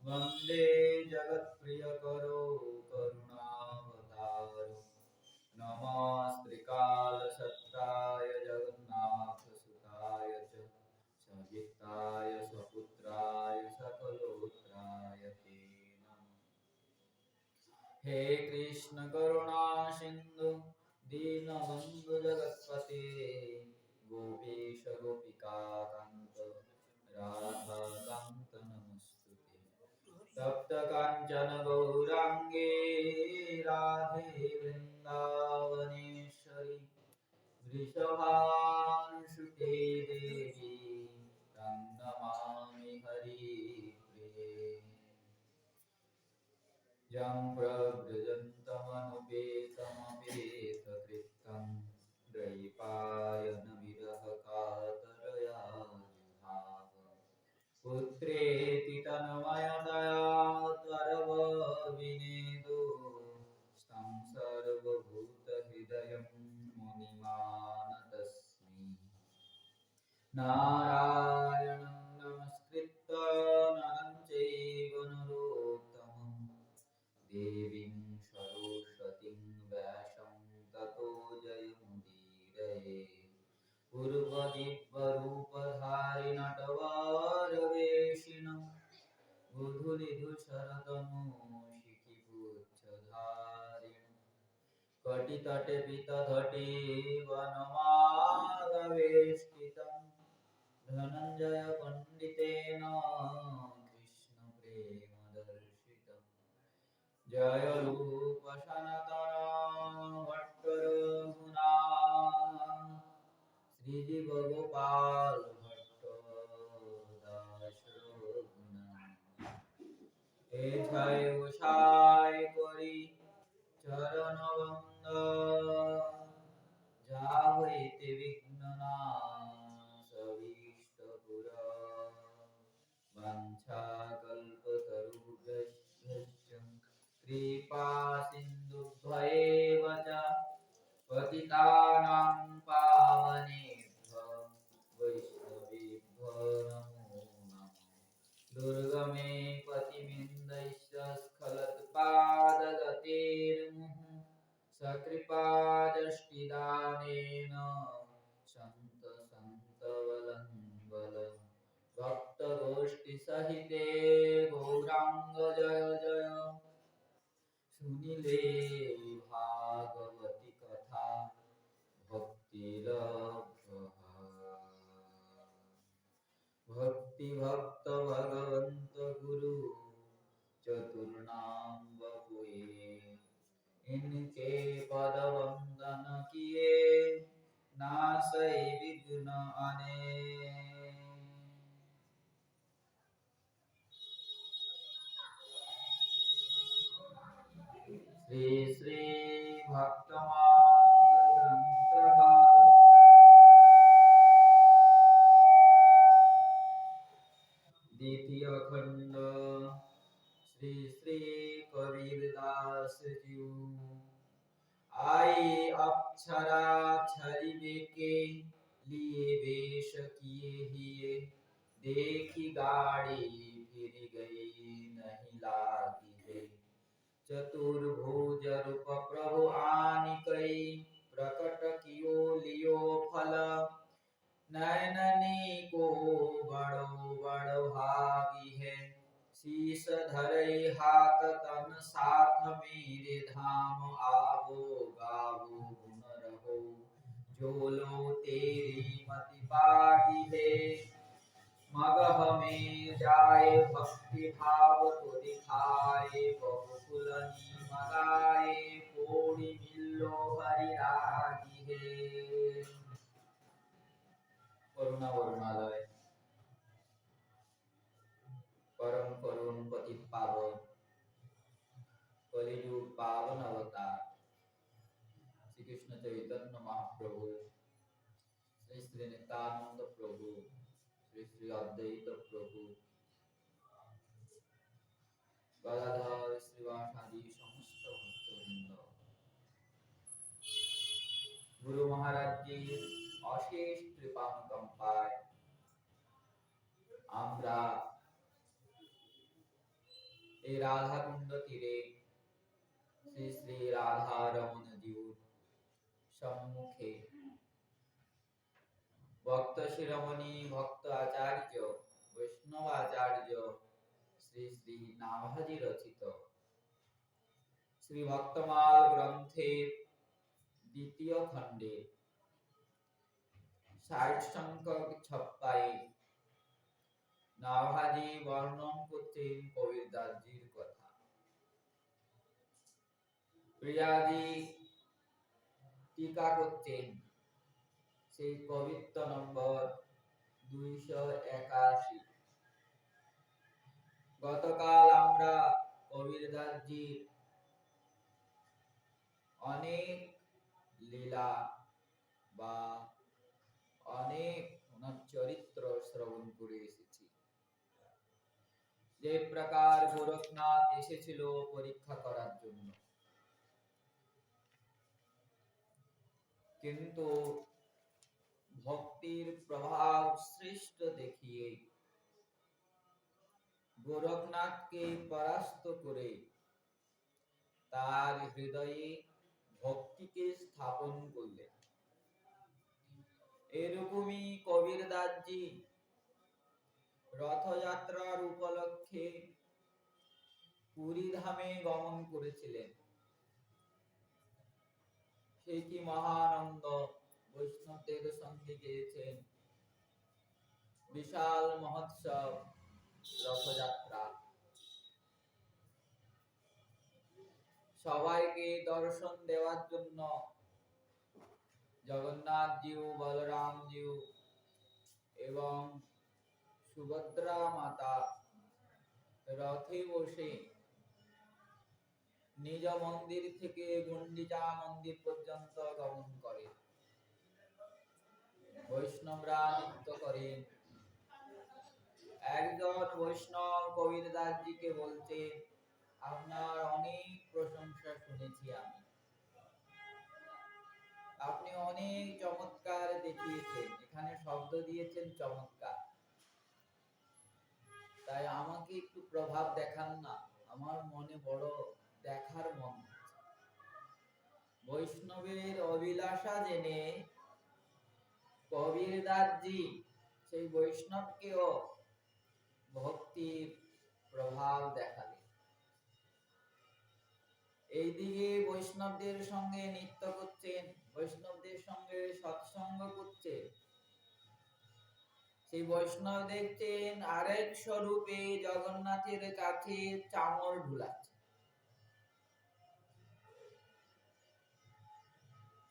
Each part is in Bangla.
वन्दे जगत्प्रियकरो करुणावतारो नमस्त्रिकालसत्ताय जगन्नाथसुताय च सविताय सपुत्राय सकलोत्राय ते नमः। हे कृष्ण करुणा सिंधु दीनबंधु जगत्पते गोपीश गोपिकाकांत राधाकांत नमस्तुते। तप्त कांचन गौरांगे राधे वृंदावनेश्वरी वृषभानुसुते देवी तं नमामि हरिप्रिये। यं प्रव्रजन्तमनुपेतमपेतकृत्यं द्वैपायनविरहकातरया विभाव पुत्रेति तन्मयतया त्वरवविनेदो स्तं सर्वभूतहृदयं मुनिमानतस्मि। नारायणं नमस्कृत्य नरं चैव नरोत्तमं देवीं सरस्वतीं व्यासं ततो जयमुदीरये। पूर्वदिव्यरूपधारिणटवारवेशिनं बुधुलिधुशरतनूशिखिपुच्छधारिणं कटितटे पीतधटे वनमालवेष्टितं धनञ्जय पण्डितेन कृष्णप्रेमदर्शितं। जय रूप सनातन भट्ट रघुनाथ श्रीजीव गोपाल भट्ट दास रघुनाथ। एथाय गोसाई करी चरण बंदन जा हইতে বিঘ্ননাশ অভীষ্টপুরা वाञ्छाकल्पतरुभ्यश्च कृपा सिन्धुभ्येव च पतितानां पावनेभ्यो वैष्णवेभ्यो नमो नमः। दुर्गमे पतिमिन्दैश्च स्खलत्पादगतिर्मुहुः सकृपादष्टिदानेन सन्तवलम्बल भक्तगोष्ठीसहिते गौरांग जय जय। सुनिले भागवती कथा भक्ति भक्त भगवंत गुरु चतुर्नाम बपुए। इनके पद वंदन किए नासै विघ्न अनेक। श्री श्री भक्तमाल ग्रंथ द्वितीय खंड श्री श्री कबीरदास जी। आई अक्षरा छरिबे के लिए वेश किए हिए देखी गाड़ी फिर गई नहीं लागी है। चतुर्भुज रूप प्रभु आनि कई प्रकट कियो लियो फल नयननी को बड़ो बड़ भागी है। शीश धरई हाथ तन साथ मेरे धाम आवो गावो गुण रहो जो लो तेरी मति पागी है। मगह में जाए भक्ति भाव तो दिखाए बहुकुलनी मगाए कोड़ी मिलो हरि रागी है। करुणा वरुणालय परम करुण पतित पावन कलियुग पावन अवतार श्री कृष्ण चैतन्य महाप्रभु श्री श्री नित्यानंद प्रभु श्री श्री अद्वैत प्रभु गदाधर श्रीवासादि समस्त भक्तवृंद गुरु महाराज जी अशेष कृपानुकंपाয় আমরা এই রাধা কুণ্ড তীরে শ্রী শ্রী রাধা রমন জিউর সম্মুখে ভক্ত শিরোমণি ভক্ত আচার্য বৈষ্ণব আচার্য শ্রী শ্রী নাভাজি রচিত শ্রী ভক্তমাল গ্রন্থের দ্বিতীয় খণ্ডে ৬০ সংখ্যক ছপ্পায় নাভাজি বর্ণন করছেন কবিরদাসজির কথা। প্রিয়াজি টিকা করছেন সেই কবিত্ব নম্বর 281। গতকাল আমরা কবিরদাসজির অনেক লীলা বা অনেক ওনার চরিত্র শ্রবণ করে এসেছি। যে প্রকার গোরখনাথ এসেছিল পরীক্ষা করার জন্য, কিন্তু ভক্তির প্রভাব সৃষ্ট দেখিয়ে গোরখনাথকে পরাস্ত করে তার হৃদয়ে ভক্তিকে স্থাপন করলেন। এরকমই কবিরদাসজি রথযাত্রার উপলক্ষে পুরী ধামে গমন করেছিলেন। সেই কি মহানন্দ বৈষ্ণবদের সঙ্গে গিয়েছেন। বিশাল মহোৎসব রথযাত্রা, সবাইকে দর্শন দেওয়ার জন্য জগন্নাথ জিউ, বলরাম জিউ এবং সুভদ্রা মাতা রথে বসে নিজ মন্দির থেকে গুন্ডিচা মন্দির পর্যন্ত গমন করে। বৈষ্ণবরা নৃত্য করেন। একজন বৈষ্ণব কবিরদাসজিকে বলতে, আপনার অনেক প্রশংসা শুনেছি আমি, আপনি অনেক চমৎকার দেখিয়েছেন, এখানে শব্দ দিয়েছেন চমৎকার, তাই আমাকে একটু প্রভাব দেখান না, আমার মনে বড় দেখার মন। বৈষ্ণবের অভিলাষা জেনে কবিরদাসজি সেই বৈষ্ণবকেও ভক্তির প্রভাব দেখালেন। এইদিকে বৈষ্ণবদের সঙ্গে নৃত্য করছেন, বৈষ্ণবদের সঙ্গে সৎসঙ্গ করছেন। সেই বৈষ্ণব দেখছেন আরেক স্বরূপে জগন্নাথের কাছে চামর ঢুলাচ্ছে।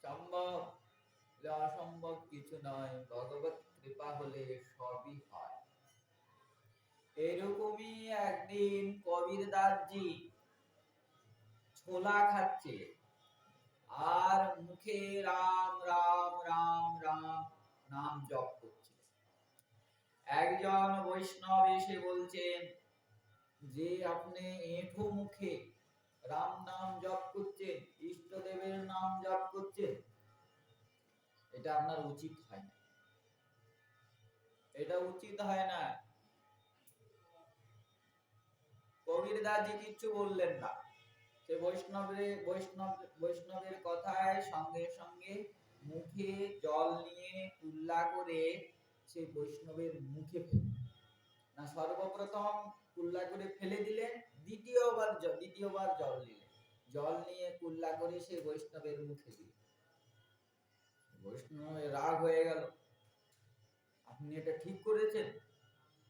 সম্ভব অসম্ভব কিছু নয়, ভগবত কৃপা হলে সবই হয়। এরকমই একদিন কবিরদাসজি ছোলা খাচ্ছে আর মুখে রাম রাম রাম রাম নাম জপ করছে। একজন বৈষ্ণব এসে বলছেন যে আপনি এঁঠো মুখে রাম নাম জপ করছেন, ইষ্টদেবের নাম জপ করছেন, এটা আপনার উচিত হয় না, এটা উচিত হয় না। কবিরদাসজি কিচ্ছু বললেন না। সে বৈষ্ণবের কথায় সঙ্গে সঙ্গে মুখে জল নিয়ে কুল্লা করে সে বৈষ্ণবের মুখে ফেলে না, সর্বপ্রথম কুল্লা করে ফেলে দিলেন, দ্বিতীয়বার জল নিলেন, জল নিয়ে কুল্লা করে সে বৈষ্ণবের মুখে দিলেন। বৈষ্ণবের রাগ হয়ে গেল, আপনি এটা ঠিক করেছেন,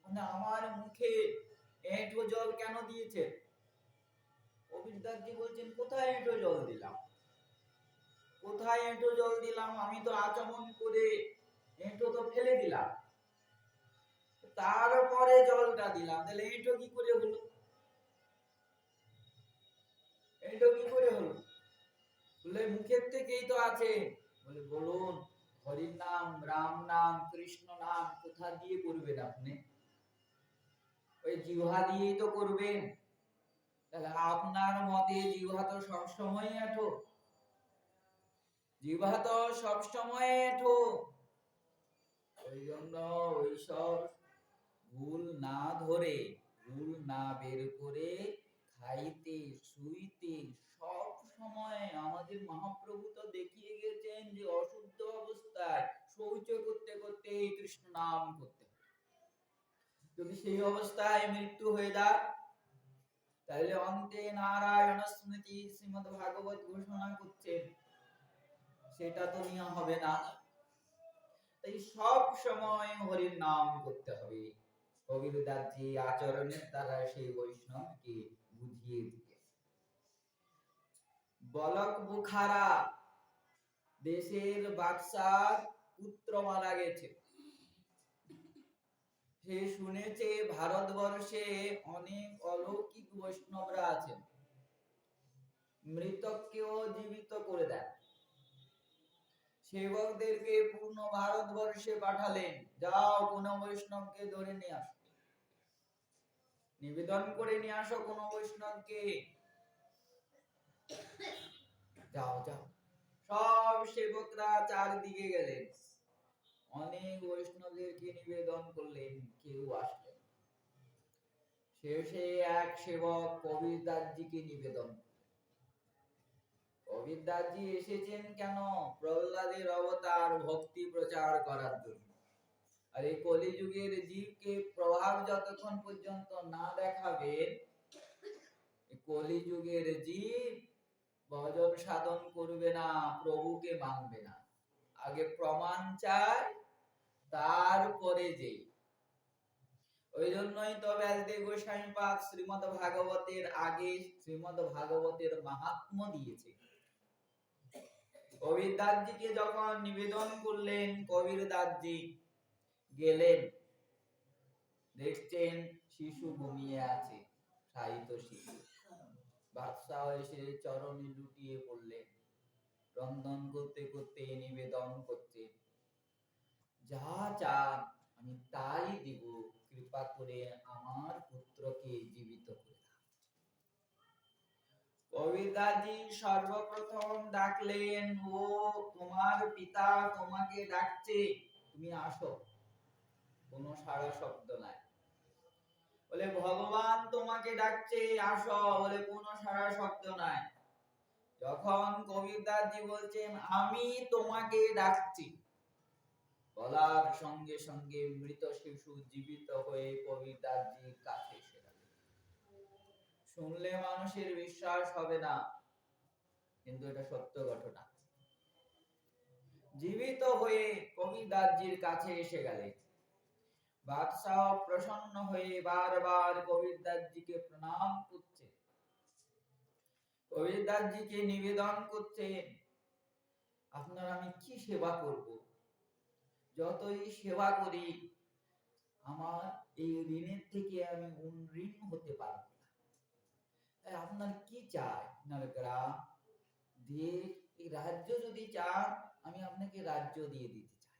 মানে আমার মুখে এঁঠো জল কেন দিয়েছেন? কবিরদাসজি বলছেন, কোথায় এঁঠো জল দিলাম, কোথায় এঁঠো জল দিলাম? আমি তো আচমন করে এঁঠো তো ফেলে দিলাম, তারপরে জলটা দিলাম, তাহলে এঁঠো কি করে হলো? এঁঠো কি করে হলো? বলে মুখের থেকেই তো আছে। বলে বলুন, হরির নাম, রাম নাম, কৃষ্ণ নাম কোথা দিয়ে করবেন আপনি? ওই জিহ্বা দিয়েই তো করবেন। তাহলে আপনার মতে জিহ্বা তো সবসময় এঁঠো, জিহ্বা তো সবসময় এঁঠো। ওই জন্য ওইসব ভুল না ধরে, ভুল না বের করে খাইতে শুইতে সব সময় আমাদের মহাপ্রভু তো দেখিয়ে গেছেন যে অশুদ্ধ অবস্থায় শৌচ করতে করতে কৃষ্ণ নাম করতে হবে। যদি সেই অবস্থায় মৃত্যু হয়ে যায় তাহলে অন্তে নারায়ণ স্মৃতি শ্রীমদ্ ভাগবত ঘোষণা করছেন, সেটা তো নিয়ম হবে না। তাই সব সময় হরির নাম করতে হবে। কবিরদাস জি আচরণের দ্বারা সেই বৈষ্ণবকে বুঝিয়ে দিতে। বলক বুখারা দেশের বাদশার পুত্র মারা গেছে। সে শুনেছে ভারতবর্ষে অনেক অলৌকিক বৈষ্ণবরা আছেন, মৃতককেও জীবিত করে দেয়। সেবকদেরকে পূর্ণ ভারতবর্ষে পাঠালেন, যাও কোন বৈষ্ণবকে ধরে নিয়ে আসো, নিবেদন করে নিয়ে আসো কোন বৈষ্ণবকে, যাও যাও। সব সেবকরা চারদিকে গেলেন, অনেক বৈষ্ণবদেরকে নিবেদন করলেন, কেউ আসলেন। শেষে এক সেবক কবিরদাসজিকে নিবেদন। কবিরদাসজি এসেছেন কেন? প্রহ্লাদের অবতার ভক্তি প্রচার করার জন্য। আর এই কলিযুগের জীবকে প্রভাব যতক্ষণ পর্যন্ত না দেখাবেন, কলিযুগের জীব ভজন সাধন করবে না, প্রভুকে মানবে না। আগে প্রমাণ চায়, তারপরে যে। ওই জন্যই তো ব্যাসদেব গোস্বামী পাদ শ্রীমদ্ ভাগবতের আগে শ্রীমদ্ ভাগবতের মাহাত্ম্য দিয়েছে। কবিরদাসজিকে যখন নিবেদন করলেন, কবিরদাসজি গেলেন, দেখছেন শিশু ঘুমিয়ে আছে, শায়িত শিশু। বাদশাহ এসে চরণে লুটিয়ে পড়লেন, রন্ধন করতে করতে নিবেদন করতে, যা চান আমি তাই দিব, কৃপা করে আমার পুত্রকে জীবিত করে দাও। কবিরদাসজি সর্বপ্রথম ডাকলেন, ও তোমার পিতা তোমাকে ডাকছে, তুমি আসো। কোনো সাড়া শব্দ নাই। বলে ভগবান তোমাকে ডাকছে, আসো, বলে কোনো সাড়া শব্দ নাই। যখন কবিরদাসজি বলছেন আমি তোমাকে ডাকছি, বলার সঙ্গে সঙ্গে মৃত শিশু জীবিত হয়ে কবিরদাসজির কাছে এসে গেল। শুনলে মানুষের বিশ্বাস হবে না, কিন্তু এটা সত্য ঘটনা। জীবিত হয়ে কবিরদাসজির কাছে এসে গেলেন। বাদশাহ প্রসন্ন হয়ে বারবার কবিরদাসজিকে প্রণাম করছে, কবিরদাসজিকে নিবেদন করছেন, আপনার আমি কি সেবা করব? যতই সেবা করি আমার এই ঋণের থেকে আমি ঋণ হতে পারব না। আপনার কি চাই? আপনার গ্রাম, দেশ, এই রাজ্য যদি চান আমি আপনাকে রাজ্য দিয়ে দিতে চাই।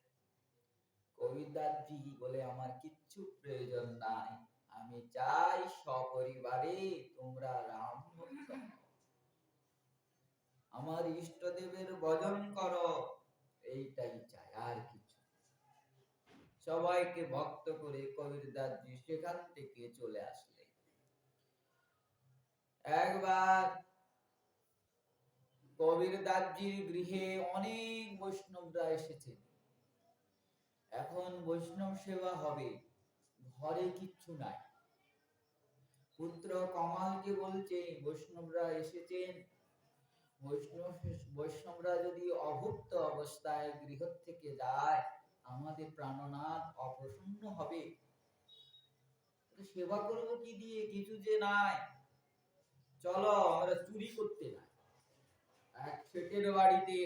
কবিরদাসজি বলে আমার কিচ্ছু প্রয়োজন নাই, আমি চাই সপরিবারে তোমরা রাম ভক্ত হও, আমার ইষ্টদেবের ভজন করো, এইটাই চাই, আর কিছু। সবাইকে ভক্ত করে কবিরদাসজি সেখান থেকে চলে আসলেন। একবার কবিরদাসজির গৃহে অনেক বৈষ্ণবরা এসেছেন। এখন বৈষ্ণব সেবা হবে, ঘরে কিচ্ছু নাই। পুত্র কমালকে বলছে বৈষ্ণবরা এসেছেন, বৈষ্ণবরা যদি অভুক্ত অবস্থায় গৃহ থেকে যায় আমাদের প্রাণনাথ অপ্রসন্ন হবে, সেবা করবো কি দিয়ে? কিছু যে নাই, চলো আমরা চুরি করতে যাই। এক শেঠের বাড়িতে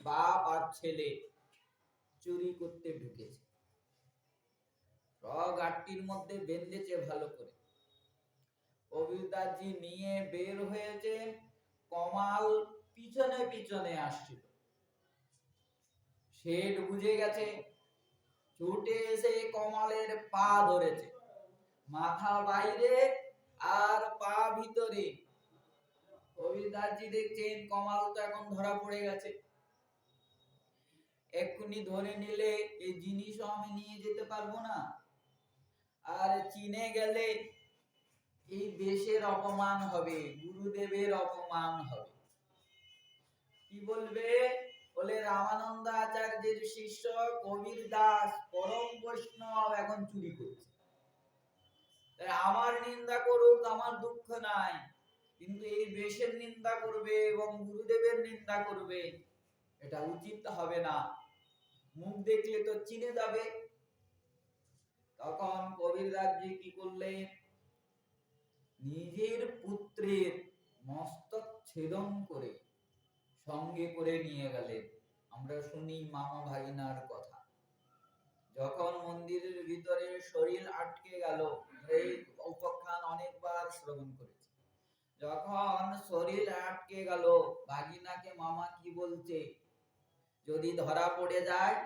বাপ আর ছেলে চুরি করতে ঢুকেছে, গাড়ির মধ্যে বেঁধেছে ভালো করে। কবিরদাসজি নিয়ে বের হয়েছে, কমাল পিছনে পিছনে আসছিল। শেঠ বুঝে গেছে, ছুটে এসে কমালের পা ধরেছে, মাথা বাইরে আর পা ভিতরে। কবিরদাসজি দেখছেন কমাল তো এখন ধরা পড়ে গেছে, এক্ষুনি ধরে নিলে এই জিনিসও আমি নিয়ে যেতে পারবো না, আর চিনে গেলে এই দেশের অপমান হবে, গুরুদেবের অপমান হবে। কি বলবে? বলে রামানন্দ আচার্যের শিষ্য কবির দাস পরম বৈষ্ণব এখন চুরি করছে। আমার নিন্দা করুক, আমার দুঃখ নাই, কিন্তু এই বেশের নিন্দা করবে এবং গুরুদেবের নিন্দা করবে, এটা উচিত হবে না। মুখ দেখলে তো চিনে যাবে। তখন কবিরদাসজি কি করলেন? নিজের পুত্রের মস্তক ছেদন করে সঙ্গে করে নিয়ে গেলেন। আমরা শুনি মামা ভাগিনার কথা। যখন মন্দিরের ভিতরে শরীর আটকে গেল, এই উপাখ্যান অনেকবার শ্রবণ করেছি। যখন শরীর আটকে গেল, ভাগিনাকে মামা কি বলছে? যদি ধরা পড়ে যায়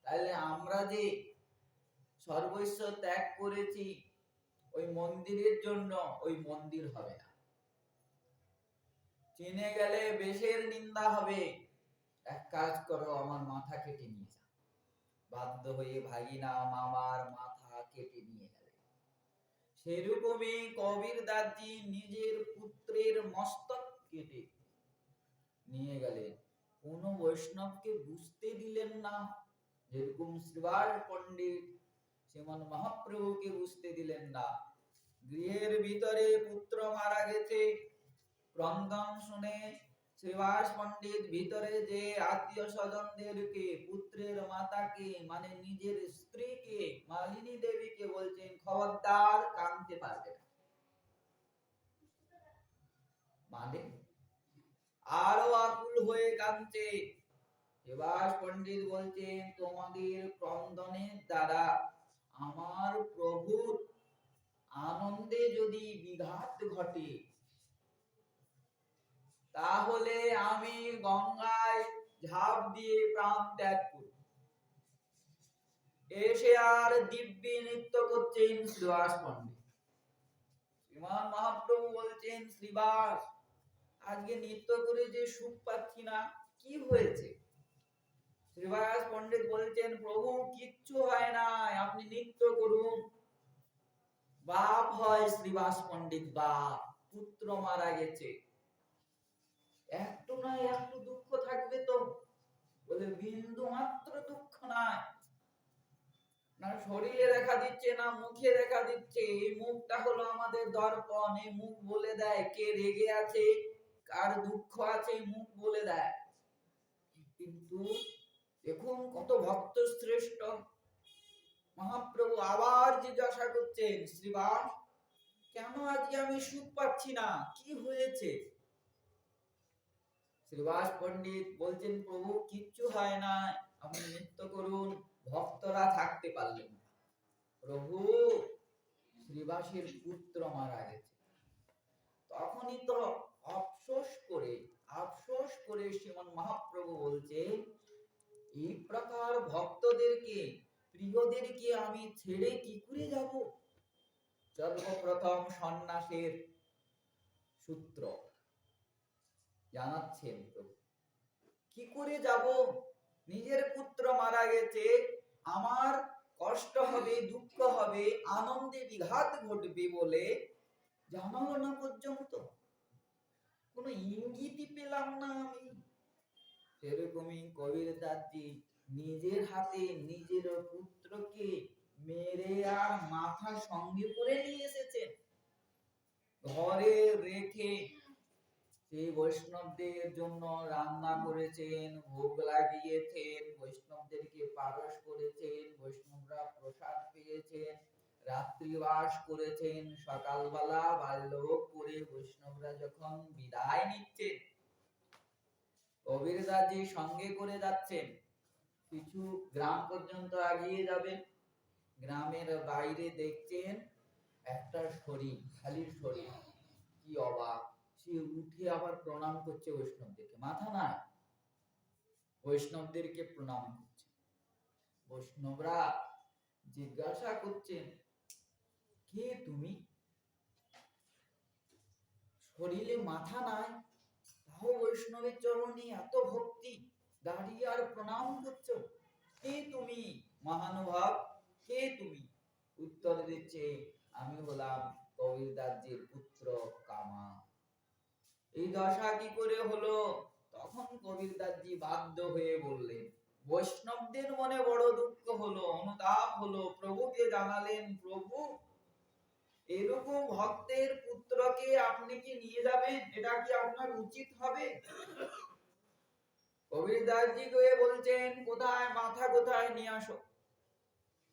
তাহলে আমরা যে সর্বস্ব ত্যাগ করেছি ওই মন্দিরের জন্য, ওই মন্দির হবে না। চিনে গেলে বেশের নিন্দা হবে। এক কাজ করো, আমার মাথা কেটে নিয়ে যাও। বাধ্য হয়ে ভাগিনা মামার মাথা কেটে নিয়ে গেলেন। সেরকমই কবিরদাসজি নিজের পুত্রের মস্তক কেটে নিয়ে গেলেন। কোন বৈষ্ণবকে বুঝতে দিলেন না, যেরকম শ্রীবাস পণ্ডিত শ্রীমন মহাপ্রভুকে বুঝতে দিলেন না। গৃহের ভিতরে পুত্র মারা গেছে, ক্রন্দন শুনে শ্রীবাস পণ্ডিত ভিতরে যে আত্মীয় স্বজনদেরকে, পুত্রের মাতাকে মানে নিজের স্ত্রীকে মালিনী দেবীকে বলছেন, খবরদার কাঁদতে পারবে না। মানে আরো আকুল হয়ে কাঁদছে। শ্রীবাস পণ্ডিত বলছেন, তোমাদের ক্রন্দনের দ্বারা আমার প্রভুর আনন্দে যদি বিঘাত ঘটে, তাহলে আমি গঙ্গায় ঝাঁপ দিয়ে প্রাণ ত্যাগ করি। এসে আর দিব্যি নৃত্য করছেন শ্রীবাস পণ্ডিত। শ্রীমান মহাপ্রভু বলছেন, শ্রীবাস, আজকে নৃত্য করে যে সুখ পাচ্ছি না, কি হয়েছে? শ্রীবাস পণ্ডিত বলছেন, প্রভু কিচ্ছু হয় না, আপনি নৃত্য করুন। বাপ হয় শ্রীবাস পণ্ডিত, বাপ, পুত্র মারা গেছে, একটু না একটু দুঃখ থাকবে তো? বলে বিন্দু মাত্র দুঃখ নাই। না শরীরে দেখা দিচ্ছে, না মুখে দেখা দিচ্ছে। এই মুখটা হলো আমাদের দর্পণ। এই মুখ বলে দেয় কে রেগে আছে, কার দুঃখ আছে, মুখ বলে দেয়। কিন্তু দেখুন কত ভক্ত শ্রেষ্ঠ। মহাপ্রভু আবার জিজ্ঞাসা করছেন, শ্রীবাস, কেন আজকে আমি সুখ পাচ্ছি না, কি হয়েছে? শ্রীবাস পণ্ডিত বলছেন, প্রভু কিচ্ছু হয় না, আপনি নৃত্য করুন। ভক্তরা থাকতে পারলেন না। প্রভু, শ্রীবাসের পুত্র মারা গেছে। তখনই তো আফসোস করে শ্রীমান মহাপ্রভু বলছে, এই প্রকার ভক্তদেরকে, প্রিয়দেরকে আমি ছেড়ে কি করে যাব? সর্বপ্রথম সন্ন্যাসের সূত্র জানাচ্ছেন প্রভু। কি করে যাব? নিজের পুত্র মারা গেছে, আমার কষ্ট হবে, দুঃখ হবে, আনন্দে বিঘাত ঘটবে বলে জানালো না পর্যন্ত, কোনো ইঙ্গিতই পেলাম না আমি। সেরকমই কবিরদাসজি নিজের হাতে নিজের পুত্রকে মেরে আর মাথা সঙ্গে করে নিয়ে এসেছেন, ঘরে রেখে সেই বৈষ্ণবদের জন্য রান্না করেছেন, ভোগ লাগিয়েছেন, বৈষ্ণবদেরকে পারস করেছেন, বৈষ্ণবরা প্রসাদ পেয়েছেন, রাত্রিবাস করেছেন। সকালবেলা বাল্যভোগ করে বৈষ্ণবরা যখন বিদায় নিচ্ছেন, কবিরদাসজি সঙ্গে করে যাচ্ছেন। কিছু গ্রাম পর্যন্ত এগিয়ে যাবেন, গ্রামের বাইরে দেখছেন একটা শরীর, খালি শরীর। কি অবাক, সে উঠে আবার প্রণাম করছে বৈষ্ণবদেরকে, মাথা নাই, বৈষ্ণবদেরকে প্রণাম করছে। বৈষ্ণবরা জিজ্ঞাসা করছেন, কে তুমি? শরীরে মাথা নাই, তাও বৈষ্ণবের চরণে এত ভক্তি, দাঁড়িয়ে আর প্রণাম করছো, কে তুমি মহানুভাব, কে তুমি? উত্তর দিচ্ছে, আমি হলাম কবিরদাসজির পুত্র কামা। এই দশা কি করে হলো? তখন কবিরদাসজি বাধ্য হয়ে বললেন, বৈষ্ণবদের মনে বড় দুঃখ হলো, অনুতাপ হলো, প্রভুকে জানালেন, প্রভু এরকম ভক্তের পুত্রকে আপনি কি নিয়ে যাবেন? এটা কি আপনার উচিত হবে? কবিরদাসজি গিয়ে বলছেন, কোথায় মাথা কোথায় নিয়ে আসো।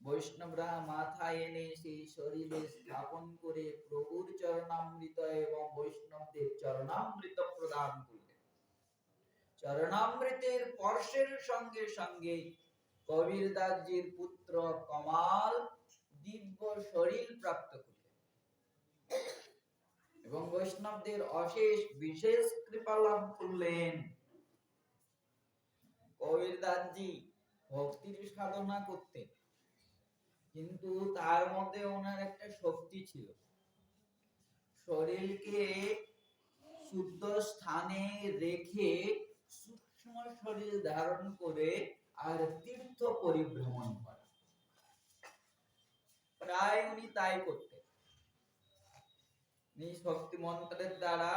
বৈষ্ণবরা মাথা এনে সেই শরীরে স্থাপন করে প্রভুর চরণামৃত এবং বৈষ্ণবদের চরণামৃত প্রদান করলেন। চরণামৃতের স্পর্শের সঙ্গে সঙ্গে কবিরদাসজির পুত্র কমাল দিব্য শরীর প্রাপ্ত করলেন এবং বৈষ্ণবদের অশেষ বিশেষ কৃপা লাভ করলেন। কবিরদাসজি ভক্তির সাধনা করতেন, কিন্তু তার মধ্যে ওনার একটা শক্তি ছিল, শরীরকে শুদ্ধ স্থানে রেখে সূক্ষ্ম শরীর ধারণ করে আর তীর্থ পরিভ্রমণ করা। প্রায় উনি তাই করতেন। নিজ ভক্তি মন্ত্রের দ্বারা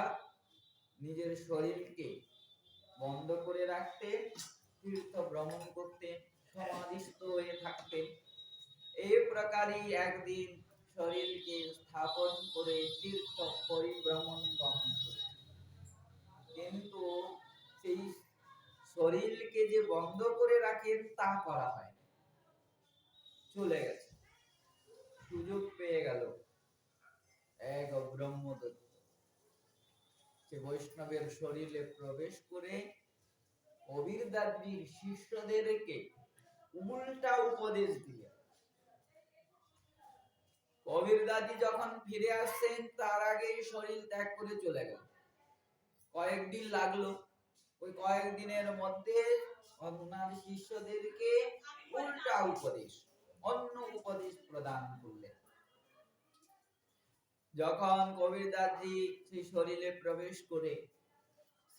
নিজের শরীরকে বন্ধ করে রাখতেন, তীর্থ ভ্রমণ করতেন, সমাধিস্থ হয়ে থাকতেন। এই প্রকারই একদিন শরীরকে স্থাপন করে তীর্থ পরিভ্রমণ গমন করে, কিন্তু সেই শরীরকে যে বন্ধ করে রাখেন তা করা হয়, চলে গেছে। সুযোগ পেয়ে গেল এক ব্রহ্মদত্ত, সে বৈষ্ণবের শরীরে প্রবেশ করে কবিরদাসজির শিষ্যদেরকে উল্টা উপদেশ দিয়ে। কবিরদাসজি যখন ফিরে আসছেন তার আগেই শরীর ত্যাগ করে চলে গেল। কয়েকদিন লাগলো, ওই কয়েকদিনের মধ্যে ওনার শিষ্যদেরকে উল্টা উপদেশ, অন্য উপদেশ প্রদান করলেন। যখন কবিরদাসজি সেই শরীরে প্রবেশ করে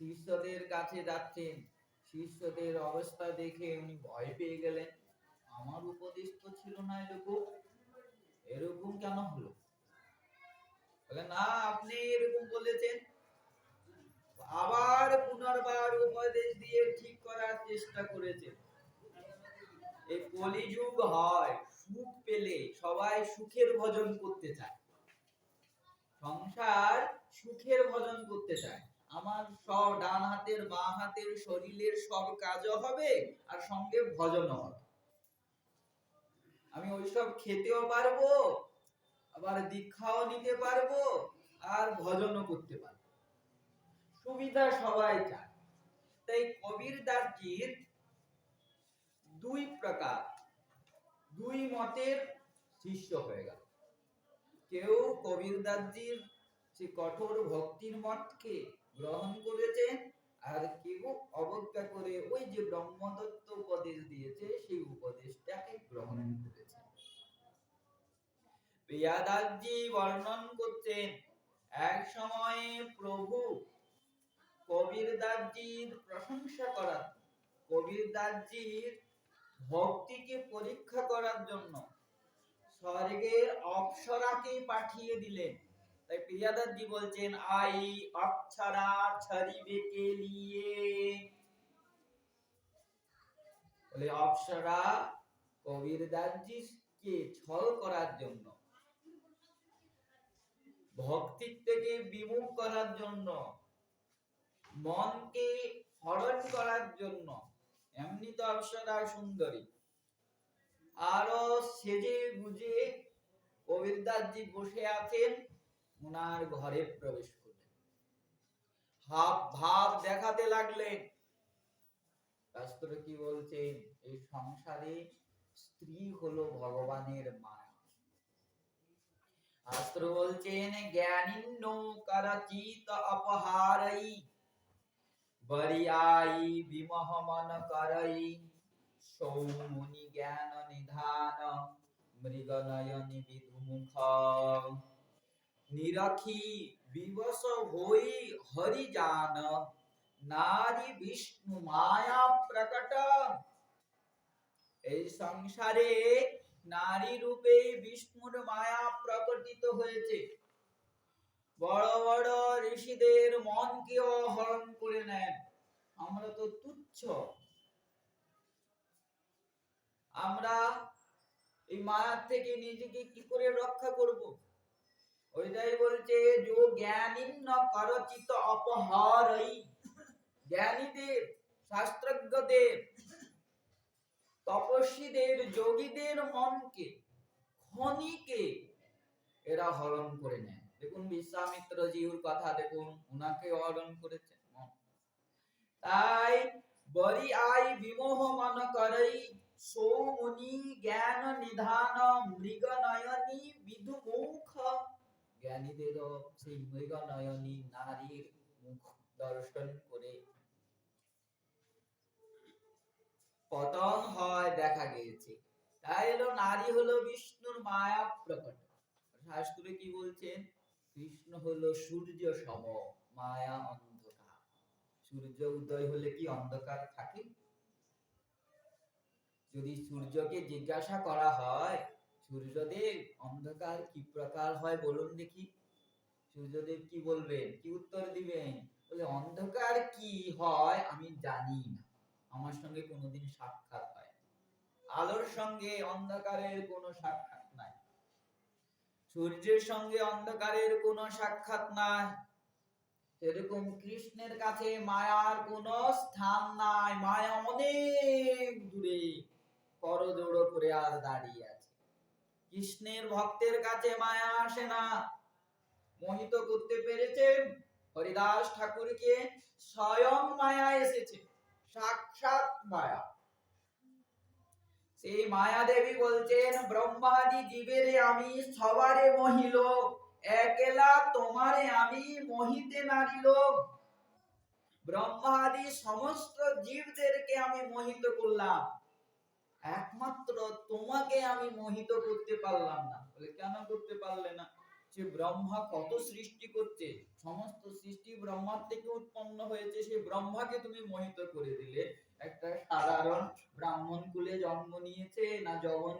শিষ্যদের কাছে যাচ্ছেন, শিষ্যদের অবস্থা দেখে উনি ভয় পেয়ে গেলেন, আমার উপদেশ তো ছিল না এরকম, এরকম কেন হলো? বলে, না আপনি এরকম বলেছেন। আবার পুনর্বার উপদেশ দিয়ে ঠিক করার চেষ্টা করেছেন। এই কলিযুগ হয়, সুখ পেলে সবাই সুখের ভজন করতে চায়, সংসার সুখের ভজন করতে চায়। আমার সব ডান হাতের বাঁ হাতের শরীরের সব কাজও হবে আর সঙ্গে ভজনও হবে, আমি ওইসব খেতেও পারবো, আবার দীক্ষাও নিতে পারবো, আর ভজনও করতে পারবো, সুবিধা সবাই চায়। তাই কবিরদাসজির দুই প্রকার, দুই মতের শিষ্য হয়ে গেল। কেউ কবিরদাসজির সে কঠোর ভক্তির মতকে গ্রহণ করেছেন, আর কেউ অবজ্ঞা করে ওই যে ব্রহ্মদত্ত উপদেশ দিয়েছে সেই উপদেশটাকে গ্রহণ করেছে। প্রিয়াদাসজি বর্ণন করছেন, এক সময়ে প্রভু কবিরদাসজির প্রশংসা করার, কবিরদাসজির ভক্তিকে পরীক্ষা করার জন্য স্বর্গের অপ্সরাকে পাঠিয়ে দিলেন। তাই প্রিয়াদাসজি বলছেন, আই অপ্সরা ছড়িবে কে লিয়ে, বলে অপ্সরা কবিরদাসজিকে ছল করার জন্য, ভক্তি থেকে বিমুখ করার জন্য, মনকে হরণ করার জন্য। এমনি তো অপ্সরা সুন্দরী, আরো সেজে গুজে কবিরদাসজি বসে আছেন, ওনার ঘরে প্রবেশ করলেন, হাব ভাব দেখাতে লাগলেন। শাস্ত্র কি বলছেন? এই সংসারে স্ত্রী হলো ভগবানের মায়া। শাস্ত্র বলছেন, জ্ঞানিন্ন করচিত অপহারই বরিয়াই বিমহমন করই, সৌমুনি জ্ঞান নিধান মৃগনয়নি বিধুমুখ, নিরখি বিবশ হই হরি জান নারী বিষ্ণু মায়া প্রকট। এই সংসারে নারী রূপে বিষ্ণুর মায়া প্রকটিত হয়েছে। বড় বড় ঋষিদের মনকেও হরণ করে নেন। আমরা তো তুচ্ছ, আমরা এই মায়ার থেকে নিজেকে কি করে রক্ষা করব? ওইটাই বলছে যো জ্ঞানীন করচিত অপহারই, জ্ঞানীদের, শাস্ত্রজ্ঞদের, তপস্বীদের, যোগীদের মনকে, খনিকে এরা হরণ করে নেয়। দেখুন বিশ্বামিত্র জিউর কথা দেখুন, উনাকে হরণ করেছে মন। তাই বরি আই বিমোহ মন করই, সৌমুনি জ্ঞান নিধান মৃগ নয়নী বিধু মুখ। জ্ঞানীদেরও সেই মৃগ নয়নী নারীর মুখ দর্শন করে পতন হয় দেখা গিয়েছে। তাই হলো নারী হলো বিষ্ণুর মায়া প্রকট। শাস্ত্রে কি বলছেন? কৃষ্ণ হলো সূর্য সম, মায়া অন্ধকার। সূর্য উদয় হলে কি অন্ধকার থাকে? যদি সূর্যকে জিজ্ঞাসা করা হয়, সূর্যদেব অন্ধকার কি প্রকার হয় বলুন দেখি, সূর্যদেব কি বলবেন, কি উত্তর দিবেন? বলে অন্ধকার কি হয় আমি জানি না, আমার সঙ্গে কোনোদিন সাক্ষাৎ হয়। আলোর সঙ্গে অন্ধকারের কোনো সাক্ষাৎ নাই, সূর্যের সঙ্গে অন্ধকারের কোনো সাক্ষাৎ নাই। সেরকম কৃষ্ণের কাছে মায়ার কোনো স্থান নাই, মায়া অনেক দূরে করজোড়ো করে আর দাঁড়িয়ে আছে। কৃষ্ণের ভক্তের কাছে মায়া আসে না। মোহিত করতে পেরেছেন হরিদাস ঠাকুরকে, স্বয়ং মায়া এসেছে, সাক্ষাৎ মায়া। সেই মায়া দেবী বলছেন ব্রহ্মাদি জীবের আমি সবারে মহিল, একলা তোমারে আমি মোহিতে নারিল। ব্রহ্মাদি সমস্ত জীবদেরকে আমি মোহিত করলাম, একমাত্র তোমাকে আমি মোহিত করতে পারলাম না। বলে কেন করতে পারলে না? যে ব্রহ্মা কত সৃষ্টি করছে, সমস্ত সৃষ্টি ব্রহ্মার থেকে উৎপন্ন হয়েছে, সেই ব্রহ্মাকে তুমি মোহিত করে দিলে। একটা সাধারণ ব্রাহ্মণ কুলে জন্ম নিয়েছে না জবন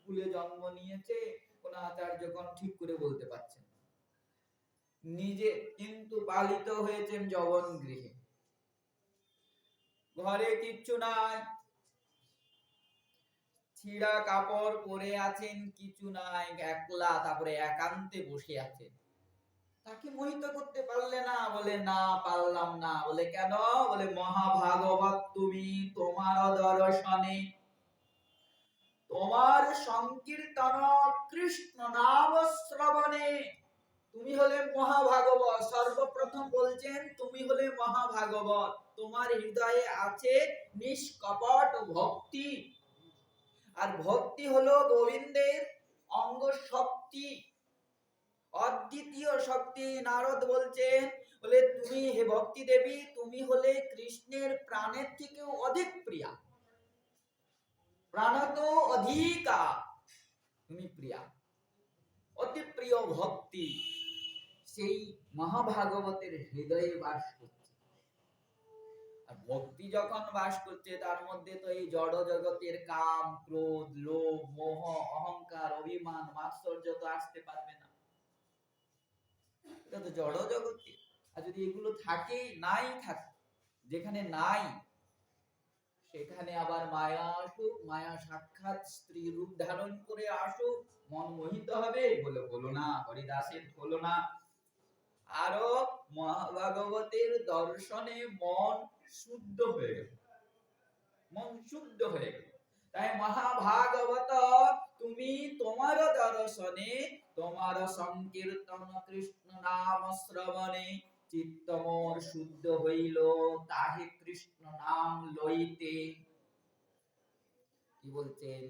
কুলে জন্ম নিয়েছে, কোন আচার্যগণ ঠিক করে বলতে পারছেন। নিজে কিন্তু পালিত হয়েছেন জবন গৃহে, ঘরে কিচ্ছু নাই, ছিঁড়া কাপড় পরে আছেন, কিছু নাই, একলা, তারপরে একান্তে বসে আছেন। তাকে মোহিত করতে পারলে না? বলে না, পারলাম না। বলে কেন? বলে মহাভাগবত তুমি, তোমার দর্শনে, তোমার সংকীর্তন কৃষ্ণ নাম শ্রবণে, তুমি হলে মহাভাগবত। সর্বপ্রথম বলছেন তুমি হলে মহাভাগবত, তোমার হৃদয়ে আছে নিষ্কপট ভক্তি। আর ভক্তি হলো গোবিন্দের অঙ্গ শক্তি, অদ্বিতীয় শক্তি। নারদ বলছেন, বলে তুমি হে ভক্তি দেবী, তুমি হলে কৃষ্ণের প্রাণের থেকেও অধিক প্রিয়া, প্রাণত অধিকা তুমি প্রিয়া, অতি প্রিয় ভক্তি সেই মহাভাগবতের হৃদয়ে বাস করছে। আর ভক্তি যখন বাস করছে, তার মধ্যে তো এই জড় জগতের কাম, ক্রোধ, লোভ, মোহ, অহংকার, অভিমান, মাৎসর্য তো আসতে পারবে না। এটা তো জড় জগতে। আর যদি এগুলো থাকে, নাই থাকে, যেখানে নাই সেখানে আবার মায়া আসুক, মায়া সাক্ষাৎ স্ত্রী রূপ ধারণ করে আসুক, মন মোহিত হবে। বলে হলো না, হরিদাসের হলো না। আরো মহাভাগবতের দর্শনে মন শুদ্ধ হয়ে গেল, মন শুদ্ধ হয়ে গেল। তাই মহাভাগবত তুমি, তোমার দর্শনে, তোমার সংকীর্তন কৃষ্ণ নাম শ্রবণে চিত্ত মোর শুদ্ধ হইল, তাহে কৃষ্ণ নাম লইতে। কি বলছেন?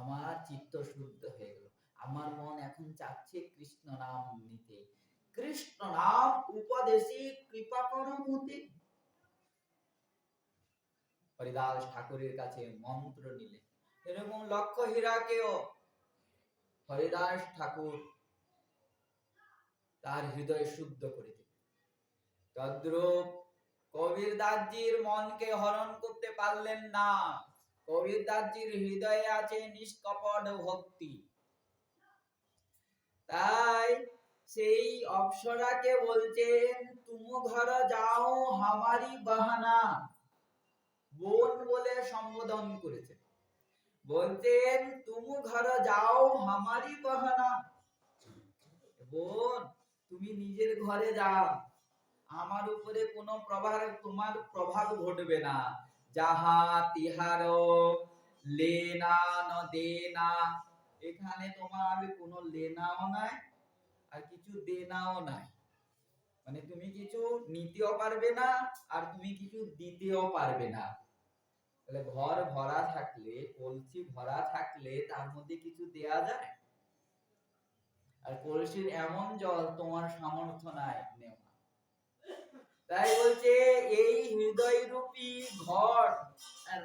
আমার চিত্ত শুদ্ধ হয়ে গেল, আমার মন এখন চাচ্ছে কৃষ্ণ নাম নিতে। কৃষ্ণ নাম উপদেশী কৃপা করো মুতে। হরিদাস ঠাকুরের কাছে মন্ত্র নিলেন। এরকম লক্ষ হীরাকেও হরিদাস ঠাকুর তার হৃদয় শুদ্ধ করে দিলেন। তদ্রূপ কবির দাসজির মনকে হরণ করতে পারলেন না। কবির দাসজির হৃদয়ে আছে নিষ্কপট ভক্তি। তাই সেই অপ্সরাকে বলছেন তুম ঘর যাও হামারি বাহানা, বোন বলে সম্বোধন করেছে। বলতেন তুম ঘর যাও হামারি বাহানা, বোন তুমি নিজের ঘরে যাও, আমার উপরে কোনো তোমার প্রভাব ঘটবে না। যাহা তিহার লেনা ন দেনা, এখানে তোমার কোনো লেনাও নাই আর কিছু দেনাও নাই, মানে তুমি কিছু নিতেও পারবে না আর তুমি কিছু দিতেও পারবে না। তাহলে ঘর ভরা থাকলে, কলসি ভরা থাকলে তার মধ্যে কিছু দেয়া যায়? আর কলসির এমন জল তোমার সামর্থ্য নাই নেওয়া। তাই বলছে এই হৃদয় রূপী ঘর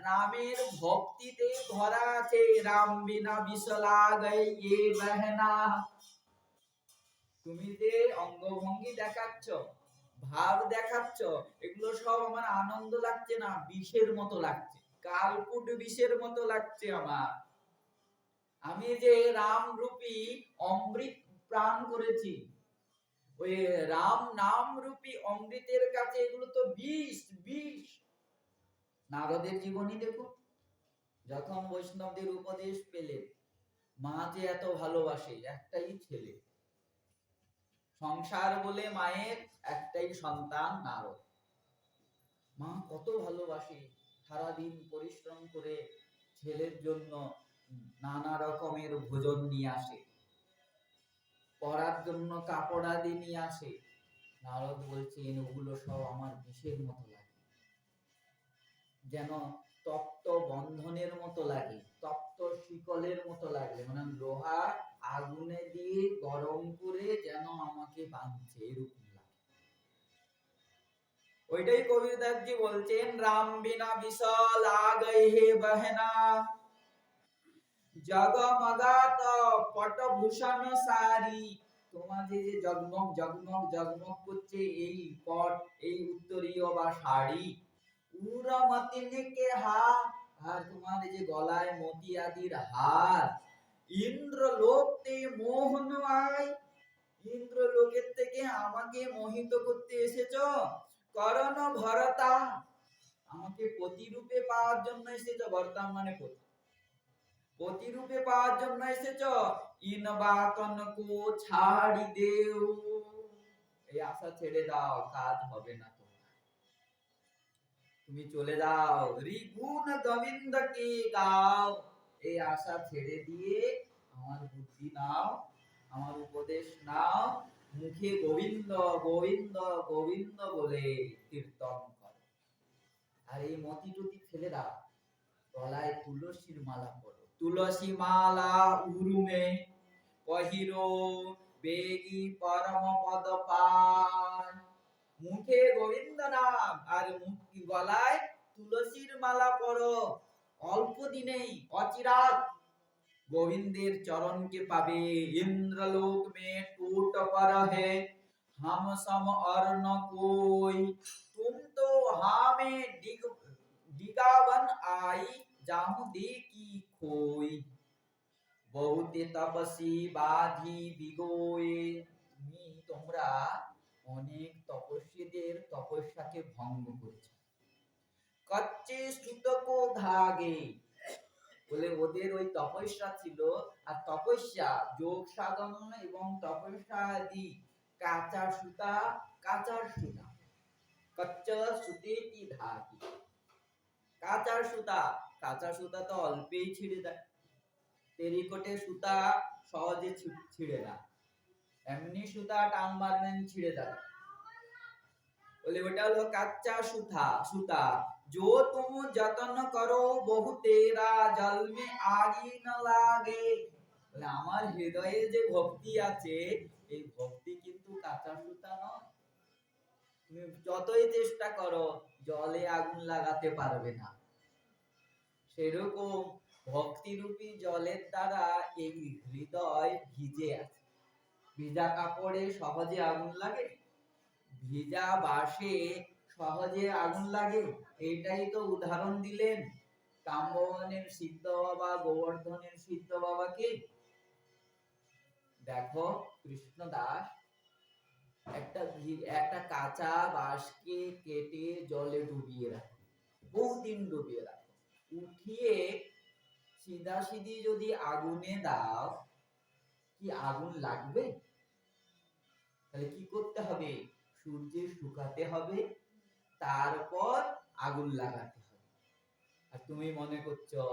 রামের ভক্তিতে ভরা আছে। রাম বিনা বিশলা গই এ বহনা, তুমি যে অঙ্গভঙ্গি দেখাচ্ছ, ভাব দেখাচ্ছ, এগুলো সব আমার আনন্দ লাগছে না, বিষের মতো লাগছে, কালকুট বিষের মতো লাগছে আমার। আমি যে রাম রূপী অমৃত প্রাণ করেছি, ওই রাম নাম রূপী অমৃতের কাছে এগুলো তো বিষ বিষ। নারদের জীবনী দেখুন, যখন বৈষ্ণবদের উপদেশ পেলেন, মা যে এত ভালোবাসে, একটাই ছেলে, সংসার বলে মায়ের একটাই সন্তান নারদ, মা কত ভালোবাসে, সারাদিন পরিশ্রম করে ছেলের জন্য নানা রকমের ভোজন নিয়ে আসে, পরার জন্য কাপড় আদি নিয়ে আসে। নারদ বলছেন ওগুলো সব আমার বিষের মতো লাগে, যেন তপ্ত বন্ধনের মতো লাগে, তপ্ত শিকলের মতো লাগে, মানে লোহা আগুনে দিয়ে গরম করে যেন আমাকে বাঁধছে, এরকম লাগে। ওইটাই কবিরদাসজি বলছেন রাম বিনা বিশাল আ গয়ে হে বহনা, জগমগাত পটভূষণ সারি, তোমার যে জগমগ জগমগ জগমগ করছে এই পট, এই উত্তরীয় বা শাড়ি, উরা মতিনিকে হা, আর তোমার যে গলায় মতি আদির হার, ইন্দ্র লোকতে মোহন আয়, ইন্দ্র লোকের থেকে আমাকে মোহিত করতে এসেছো, করণ ভরতা, আমাকে প্রতিরূপে পাওয়ার জন্য এসেছো, ভরতা মানে পতি, প্রতিরূপে পাওয়ার জন্য এসেছো, ইনবাতন কো ছাড়ি দেও, এই আশা ছেড়ে দাও, কাজ হবে না তোমার, তুমি চলে যাও, রিগুণ গোবিন্দ কে গাও, এই আশা ছেড়ে দিয়ে আমার বুদ্ধি নাও, আমার উপদেশ নাও, মুখে গোবিন্দ গোবিন্দ গোবিন্দ বলে কীর্তন করো, আর এই মতি টতি ফেলে দাও, গলায় তুলসীর মালা পরো, তুলসী মালা উরুমে কহিরো বেগি পরম পদ পান, মুখে গোবিন্দ নাম আর গলায় তুলসীর মালা পরো, অল্প দিনেই অচিরাত গোবিন্দের চরণকে পাবে। ইন্দ্রলোক মে टूट पर है हम सम और न कोई, तुम तो हामे डिगावन आई जाहु देखी खोई, बहुते তপস্বী বাধি বিগোয়ে, তুমি তোমরা অনেক তপস্বীদের তপস্যাকে ভঙ্গ করেছো। কচ্চে সুতকো ধাগে, বলে ওদের ওই তপস্যা ছিল, আর তপস্যা যোগ সাধন এবং তপস্যা আদি কাঁচা সুতা, কাঁচা সুতা, কচ্চা সুতে কি ধাগি, কাঁচা সুতা, কাঁচা সুতা তো অল্পেই ছিঁড়ে যায়, টেরিকটের সুতা সহজে ছিঁড়ে না, এমনি সুতা টান মারবেন ছিঁড়ে যাবে, বলে ওটা হলো কাঁচা সুতা সুতা, जो तुम जतन करो বহু তেরা জল মে আগি না লাগে, বলে আমার হৃদয়ে যে ভক্তি আছে, এই ভক্তি কিন্তু কাঁচা সুতা নয়, তুমি যতই চেষ্টা করো জলে আগুন লাগাতে পারবে না। সেরকম ভক্তিরূপী জলের দ্বারা এই হৃদয় ভিজে আছে, ভিজা কাপড়ে সহজে আগুন লাগে, ভিজা বাঁশে সহজে আগুন লাগে, এইটাই তো উদাহরণ দিলেন কাম্বনের সিদ্ধ বাবা, গোবর্ধনের সিদ্ধ বাবাকে। দেখো কৃষ্ণদাস একটা কাঁচা বাঁশকে কেটে জলে ডুবিয়ে রাখো, বহুদিন ডুবিয়ে রাখো, উঠিয়ে সিধাসিধি যদি আগুনে দাও, কি আগুন লাগবে? তাহলে কি করতে হবে? সূর্যে শুকাতে হবে, তারপর আগুন লাগাতে হবে। আর তুমি মনে করছো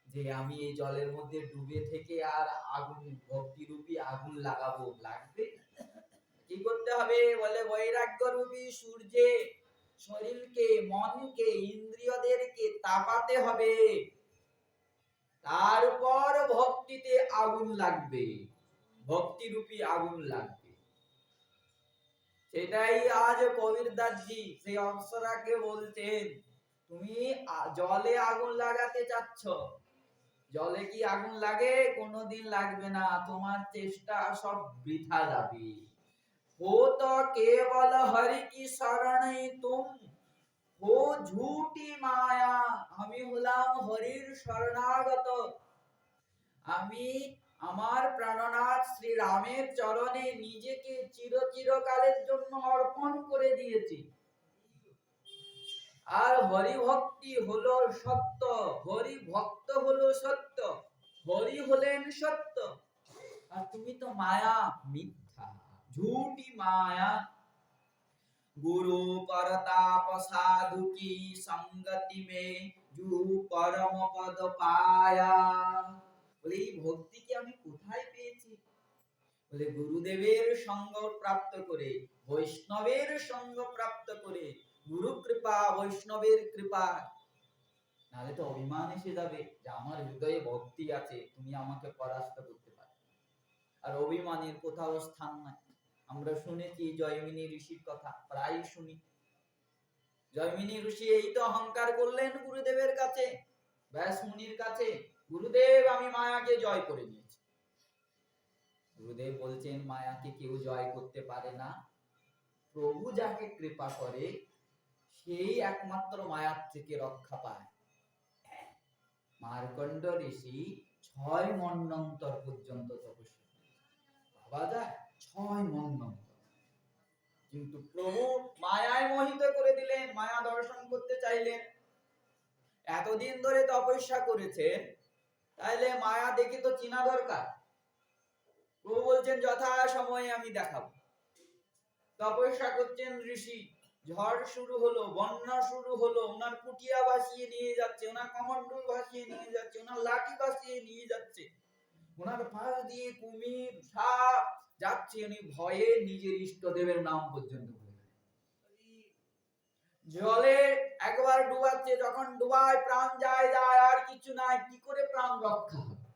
যে আমি এই জলের মধ্যে ডুবে থেকে আর আগুন, ভক্তিরূপী আগুন লাগাবো? লাগবে। কি করতে হবে? বলে বৈরাগ্য রূপী সূর্যে শরীরকে, মনকে, ইন্দ্রিয়দেরকে তাপাতে হবে, তারপর ভক্তিতে আগুন লাগবে, ভক্তিরূপী আগুন লাগবে। সেটাই আজ কবিরদাসজি সেই অপ্সরাকে বলতেন, তুমি জলে আগুন লাগাতে চাচ্ছ, জলে কি আগুন লাগে? কোনোদিন লাগবে না, তোমার চেষ্টা সব বৃথা যাবে। हो तो केवल हरि की शरण तुम, हो झूठी माया। আমি হলাম হরির শরণাগত, আমি আমার প্রাণনাথ শ্রী রামের চরণে নিজেকে চিরকালের জন্য অর্পণ করে দিয়েছি। আর হরি ভক্তি হলো সত্য, হরি ভক্ত হলো সত্য, হরি হলেন সত্য, আর তুমি তো মায়া, মিথ্যা, ঝুটি মায়া। गुरु परताप साधु की संगति में जो परम पद पाया। বলে এই ভক্তিকে আমি কোথায় পেয়েছি? বলে গুরুদেবের সঙ্গ প্রাপ্ত করে, বৈষ্ণবের সঙ্গ প্রাপ্ত করে, গুরু কৃপা, বৈষ্ণবের কৃপা। নাহলে তো অভিমান এসে যাবে যে আমার হৃদয়ে ভক্তি আছে, তুমি আমাকে পরাস্ত করতে পারবে। আর অভিমানের কোথাও স্থান নাই। আমরা শুনেছি জয়মিনী ঋষির কথা, প্রায় শুনি। জয়মিনী ঋষি এই তো অহংকার করলেন গুরুদেবের কাছে, ব্যাস মুনির কাছে, গুরুদেব আমি মায়াকে জয় করে নিয়েছি। গুরুদেব বলছেন মায়াকে কেউ জয় করতে পারে না, প্রভু যাকে কৃপা করে সেই একমাত্র মায়ার থেকে রক্ষা পায়। মার্কণ্ড ঋষি 6 মন্বন্তর পর্যন্ত তপস্যা, ভাবা যায় 6 মন্বন্তর, কিন্তু প্রভু মায়ায় মোহিত করে দিলেন, মায়া দর্শন করতে চাইলেন। এতদিন ধরে তপস্যা করেছেন, তাইলে মায়া দেখে তো চিনা দরকার। প্রভু বলছেন যথা সময়ে আমি দেখাবো। তপস্যা করছেন ঋষি, ঝড় শুরু হলো, বন্যা শুরু হলো, ওনার কুটিয়া ভাসিয়ে নিয়ে যাচ্ছে, ওনার কমণ্ডল ভাসিয়ে নিয়ে যাচ্ছে, ওনার লাঠি ভাসিয়ে নিয়ে যাচ্ছে, ওনার পাশ দিয়ে কুমির, সাপ যাচ্ছে, উনি ভয়ে নিজের ইষ্টদেবের নাম পর্যন্ত ভুলে গেলেন। জলে একবার ডুবাচ্ছে, যখন ডুবায় প্রাণ যায় যায় আর কিছু নাই, কি করে প্রাণ রক্ষা হবে?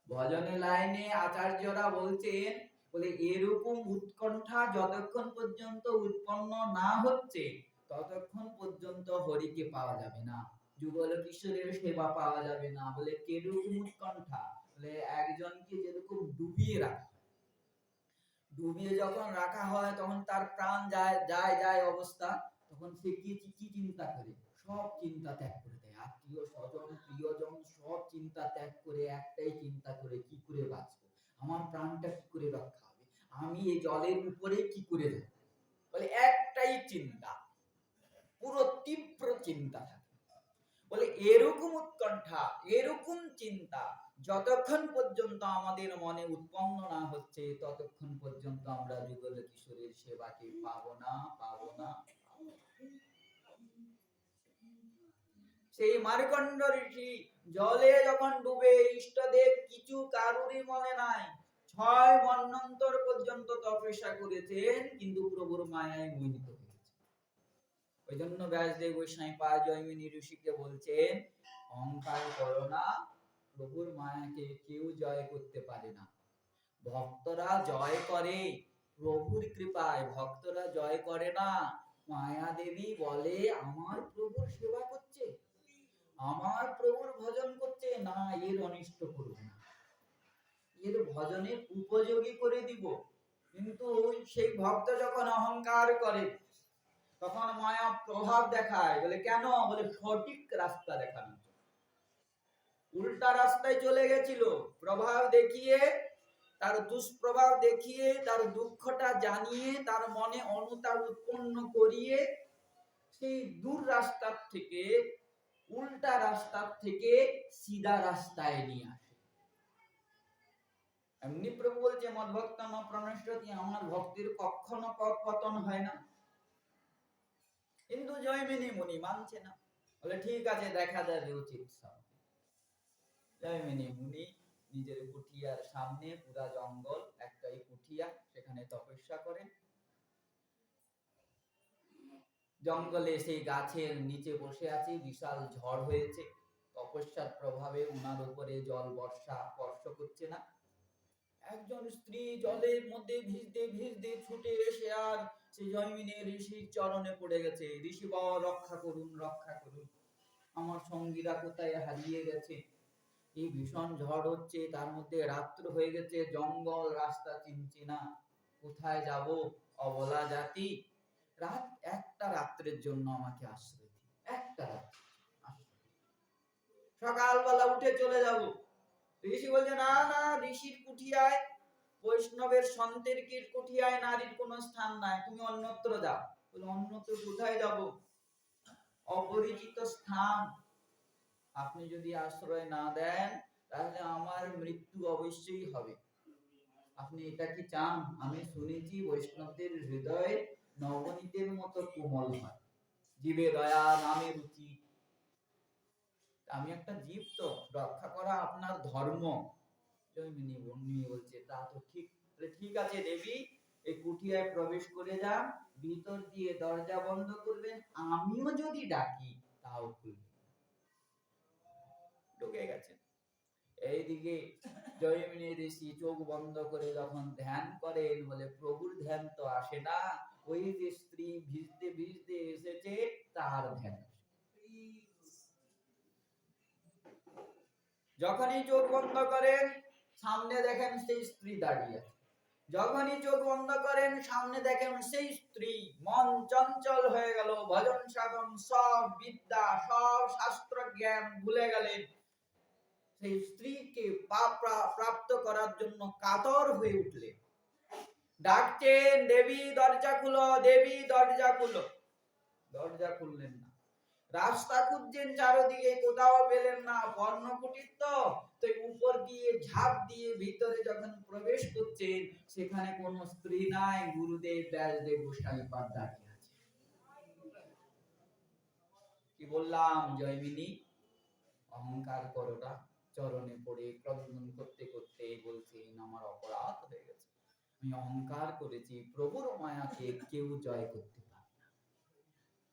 ভজনের লাইনে আচার্যরা বলছেন, বলে এরকম উৎকণ্ঠা যতক্ষণ পর্যন্ত উৎপন্ন না হচ্ছে ততক্ষণ পর্যন্ত হরিকে পাওয়া যাবে না, যুগল কিশোরের সেবা পাওয়া যাবে না। বলে কিরকম উৎকণ্ঠা? বলে একজনকে যেরকম ডুবিয়ে রাখা, ডুবিয়ে যখন রাখা হয় তখন তার প্রাণ যায় যায় যায় অবস্থা, তখন সে কি চিন্তা করে? সব চিন্তা ত্যাগ করে দেয়, আত্মীয় স্বজন প্রিয়জন সব চিন্তা ত্যাগ করে একটাই চিন্তা করে, কি করে বাঁচবো, আমার প্রাণটা কি করে রক্ষা হবে, আমি এই জলের উপরে কি করে যাব। বলে একটাই চিন্তা, পুরো তীব্র চিন্তা থাকে। বলে এরকম উৎকণ্ঠা, এরকম চিন্তা যতক্ষণ পর্যন্ত আমাদের মনে উৎপন্ন না হচ্ছে ততক্ষণ পর্যন্ত আমরা যুগল কিশোরের সেবাকে পাবো না, পাবো না। সেই মার্কণ্ড ঋষি জলে যখন ডুবে, ইষ্টদেব কিছু কারুরই মনে নাই, 6 মন্বন্তর পর্যন্ত তপস্যা করেছেন, কিন্তু প্রভুর মায়ায় মোহিত হয়েছে। ওই জন্য ব্যাসদেব গোস্বামী পাদ জয়মিনী ঋষিকে বলছেন, অহংকার করো না, প্রভুর মায়াকে কেউ জয় করতে পারে না। ভক্তরা জয় করে প্রভুর কৃপায়, ভক্তরা জয় করে না। মায়া দেবী বলে আমার প্রভুর সেবা করছে, আমার প্রভুর ভজন করছে, না এর অনিষ্ট করব না, এর ভজনের উপযোগী করে দিব। কিন্তু সেই ভক্ত যখন অহংকার করে তখন মায়া প্রভাব দেখায়। বলে কেন? বলে সঠিক রাস্তা দেখানো, উল্টা রাস্তায় চলে গেছিল, প্রভাব দেখিয়ে তার দুষ্প্রভাব দেখিয়ে, তার দুঃখটা জানিয়ে, তার মনে অনুতাপ উৎপন্ন করিয়ে সেই দূর রাস্তার থেকে, উল্টা রাস্তার থেকে সিধা রাস্তায় নিয়ে আসে। এমনি প্রভু বলছে মদ্ভক্তম প্রণশ্যতি, আমার ভক্তির কখনো পতন হয় না। কিন্তু জয়মিনী মুনি মানছে না, বলে ঠিক আছে দেখা যাবে উচিত সব। জয়মিনী মুনি নিজের কুঠিয়ার সামনে, পুরা জঙ্গল, একটাই কুঠিয়া, সেখানে তপস্যা করেন। জঙ্গলে সেই গাছের নিচে বসে আছে, বিশাল ঝড় হয়েছে, তপস্যার প্রভাবে উনার উপরে জল বর্ষা স্পর্শ করছে না। একজন স্ত্রী জলের মধ্যে ভিজতে ভিজতে ছুটে এসে আর সেই জয়মিনী ঋষির চরণে পড়ে গেছে, ঋষি বাবা রক্ষা করুন, রক্ষা করুন, আমার সঙ্গীরা কোথায় হারিয়ে গেছে, এই ভীষণ ঝড় হচ্ছে, তার মধ্যে রাত্র হয়ে গেছে, জঙ্গল, রাস্তা চিনছি না, কোথায় যাব, অবলা জাতি, একটা রাত্রের জন্য আমাকে আশ্রয় দিন, একটা রাত্র, সকালবেলা উঠে চলে যাব। ঋষি বলছে না না, ঋষির কুঠিয়ায়, বৈষ্ণবের সন্তের কুঠিয়ায় নারীর কোনো স্থান নাই, তুমি অন্যত্র যাও। বলে অন্যত্র কোথায় যাব? অপরিচিত স্থান, আপনি যদি আশ্রয় না দেন তাহলে আমার মৃত্যু অবশ্যই হবে। আপনি এটা কি চান? আমি শুনেছি বৈষ্ণবদের হৃদয় নবনীতের মতো কোমল হয়, জীবে দয়া নামে রুচি। আমি একটা জীব, তো রক্ষা করা আপনার ধর্ম। জয়মিনী মুনি বলছে তা তো ঠিক, ঠিক আছে দেবী, এই কুঠিয়ায় প্রবেশ করে যান, ভিতর দিয়ে দরজা বন্ধ করবেন, আমিও যদি ডাকি তাও খুলবে। ঢুকে গেছে। এইদিকে জয়মিনী ঋষি চোখ বন্ধ করে যখন ধ্যান করেন, বলে প্রভুর ধ্যান তো আসে না, ওই যে স্ত্রী ভিজতে ভিজতে এসেছে তার ধ্যান। যখনই চোখ বন্ধ করেন সামনে দেখেন সেই স্ত্রী দাঁড়িয়ে আছে, যখনই চোখ বন্ধ করেন সামনে দেখেন সেই স্ত্রী, মন চঞ্চল হয়ে গেল, ভজন সাধন সব বিদ্যা, সব শাস্ত্র জ্ঞান ভুলে গেলেন, সেই স্ত্রীকে প্রাপ্ত করার জন্য কাতর হয়ে উঠলেন, ডাকছেন দেবী দরজা খুলো, দেবী দরজা খুলো, দরজা খুললেন না। রাস্তা খুঁজছেন চারদিকে, কোথাও পেলেন না, বর্ণকুটির তো উপর দিয়ে ঝাঁপ দিয়ে ভিতরে যখন প্রবেশ করছেন সেখানে কোনো স্ত্রী নাই, গুরুদেব ব্যাসদেব গোসাই পাদ দাঁড়িয়ে আছে। কি বললাম জয়মিনী, অহংকার করোটা, চরণে পড়ে ক্রন্দন করতে করতে বলছেন আমার অপরাধ হয়ে গেছে, আমি অহংকার করেছি, প্রভুর মায়াকে কেউ জয় করতে পারে না।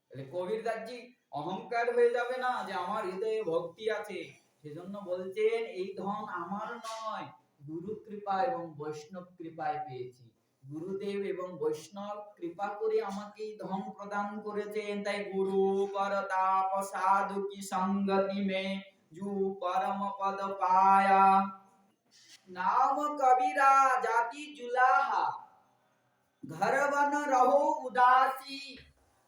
তাহলে কবির দাসজি অহংকার হয়ে যাবে না যে আমার হৃদয়ে ভক্তি আছে, সেজন্য বলছেন এই ধন আমার নয়, গুরু কৃপা এবং বৈষ্ণব কৃপায় পেয়েছি, গুরুদেব এবং বৈষ্ণব কৃপা করে আমাকে এই ধন প্রদান করেছেন, তাই গুরু করতাপ সাধু কি সঙ্গতি মে जू परम पद पाया, नाम कबीरा जाति जुलाहा, घर बन रहो उदासी,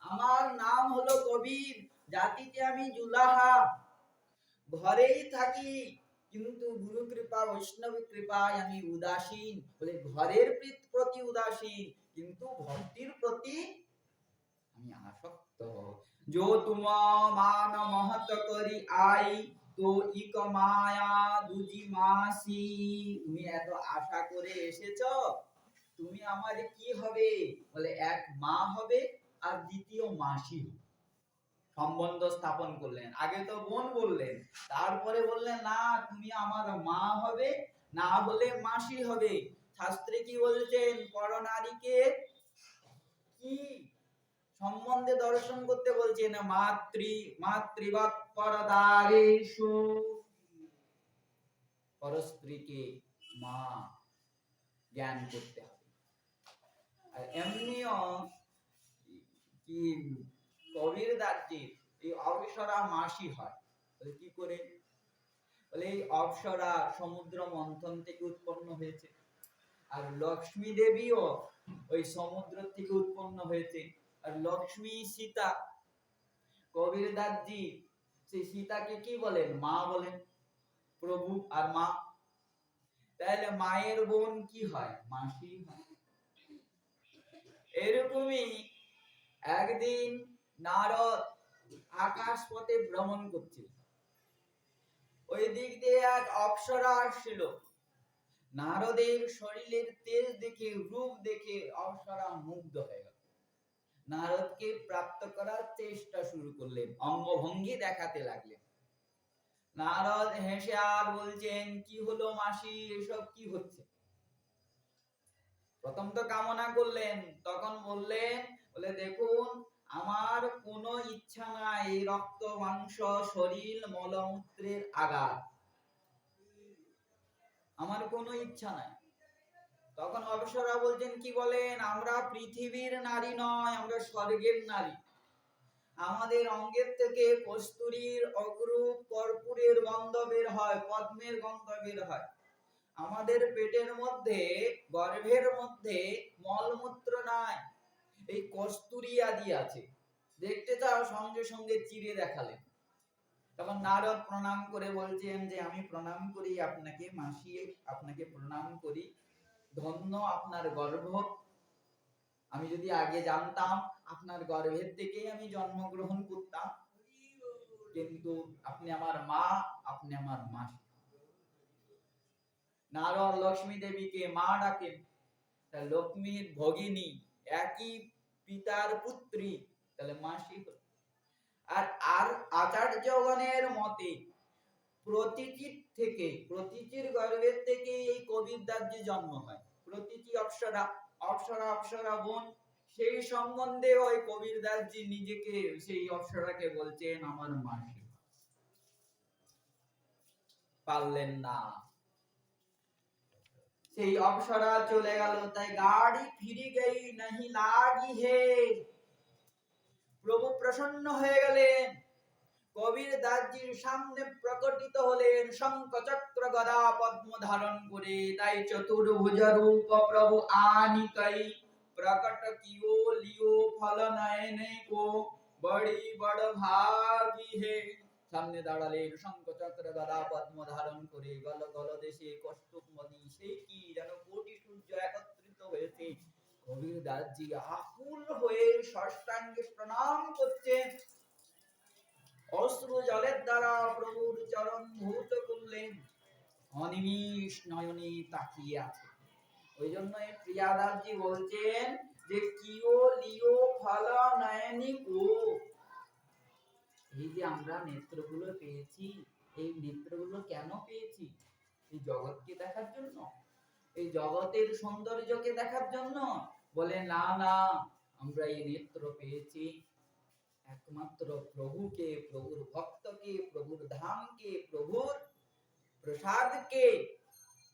আমার নাম হলো কবির, জাতিতে আমি জুলাহা, ঘরেই থাকি কিন্তু গুরু কৃপা বৈষ্ণব কৃপায় আমি উদাসীন। বলে ঘরের প্রতি উদাসীন কিন্তু ভক্তির প্রতি আমি আসক্ত। जो तुम मान महत करी आई তো ইক মায়া দুজি মাসি, তুমি এত আশা করে এসেছো, তুমি আমার কি হবে? বলে এক মা হবে আর দ্বিতীয় মাসি হবে। সম্বন্ধ স্থাপন করলেন, আগে তো বোন বললেন, তারপরে বললেন না তুমি আমার মা হবে, না হলে মাসি হবে। শাস্ত্রে কি বলছেন? পরনারীকে কি সম্বন্ধে দর্শন করতে বলছেন? মাতৃবৎ পরদারেষু, পরস্ত্রীকে মা জ্ঞান করতে হবে। আর এমনিও কি কবির দাসজির এই অপ্সরা মাসি হয়, বলে কি করে? বলে এই অপ্সরা সমুদ্র মন্থন থেকে উৎপন্ন হয়েছে, আর লক্ষ্মী দেবীও ওই সমুদ্র থেকে উৎপন্ন হয়েছে। আর লক্ষ্মী সীতা, কবির দাসজি সেই সীতাকে কি বলেন? মা বলেন, প্রভু আর মা। তাহলে মায়ের বোন কি হয়? মাসি হয়। এরকমই একদিন নারদ আকাশ পথে ভ্রমণ করছিল, ওই দিক দিয়ে এক অপ্সরা আসছিল। নারদের শরীরের তেজ দেখে, রূপ দেখে অপ্সরা মুগ্ধ হয়ে গেল, নারদকে প্রাপ্ত করার চেষ্টা শুরু করলেন, অঙ্গভঙ্গি দেখাতে লাগলেন। নারদ হেসে আর বলছেন, কি হলো মাসি, এসব কি হচ্ছে? প্রথম তো কামনা করলেন, তখন বললেন, বলে দেখুন আমার কোনো ইচ্ছা নাই এই রক্ত মাংস শরীর মলমূত্রের আঘাত, আমার কোনো ইচ্ছা নাই। তখন অপ্সরা বলছেন, কি বলেন, আমরা পৃথিবীর নারী নয়, আমরা স্বর্গের নারী। আমাদের অঙ্গের থেকে কস্তুরীর অগরূপ কর্পূরের গন্ধ বের হয়, পদ্মের গন্ধ বের হয়। আমাদের পেটের মধ্যে, গর্ভের মধ্যে মলমূত্র নাই, এই কস্তুরী আদি আছে। দেখতে চাও? সঙ্গে সঙ্গে চিরে দেখালেন। তখন নারদ প্রণাম করে বলছেন যে আমি প্রণাম করি আপনাকে মাসি, আপনাকে প্রণাম করি, ধন্য আপনার গর্ভ। আমি যদি আগে জানতাম আপনার গর্ভের থেকেই আমি জন্মগ্রহণ করতাম, কিন্তু আপনি আমার মা, আপনি আমার মাসি। নারদ লক্ষ্মী দেবীকে মা ডাকেন, লক্ষ্মীর ভগিনী, একই পিতার পুত্রী, তাহলে মাসি হল। আর আচার্যগণের মতে প্রতীচির থেকে, প্রতীচির গর্ভের থেকে এই কবিরদাসজি জন্ম হয়। প্রতীচি অপ্সরা, অপ্সরা বোন, সেই সম্বন্ধে ওই কবিরদাসজি নিজেকে, সেই অপ্সরাকে বলছেন আমার মাসি। পারলেন না, সেই অপ্সরা চলে গেল। তাই গাড়ি ফিরে গই নাহি লাগি হে, প্রভু প্রসন্ন হয়ে গেলেন, কবিরদাসজির সামনে প্রকটিত হলেন শঙ্খ চক্র গদা পদ্ম ধারণ করে। তাই চতুর্ভুজ রূপ প্রভু আনিকাই প্রকট কিও লিও ফল নয়নে কো বড়ি বড় ভাগী হে। সামনে দাঁড়ালেন শঙ্খ চক্র গদা পদ্ম ধারণ করে, গল গল দেশে কৌস্তুভ মণি, সেই কি যেন কোটি সূর্য একত্রিত হয়েছে। কবিরদাসজি আকুল হয়ে সাষ্টাঙ্গে প্রণাম করছেন, অশ্রু জলের দ্বারা প্রভুর চরণ ধৌত করলেন, অনিমিষ নয়নে তাকিয়ে আছে। ওই জন্য প্রিয়াদাসজি বলছেন যে কিও লিও ফল নয়নি কো, এই যে আমরা নেত্রগুলো পেয়েছি, এই নেত্রগুলো কেন পেয়েছি? এই জগৎকে দেখার জন্য, এই জগতের সৌন্দর্যকে দেখার জন্য? বলে না না, আমরা এই নেত্র পেয়েছি একমাত্র প্রভুকে, প্রভুর ভক্তকে, প্রভুর ধামকে, প্রভুর প্রসাদকে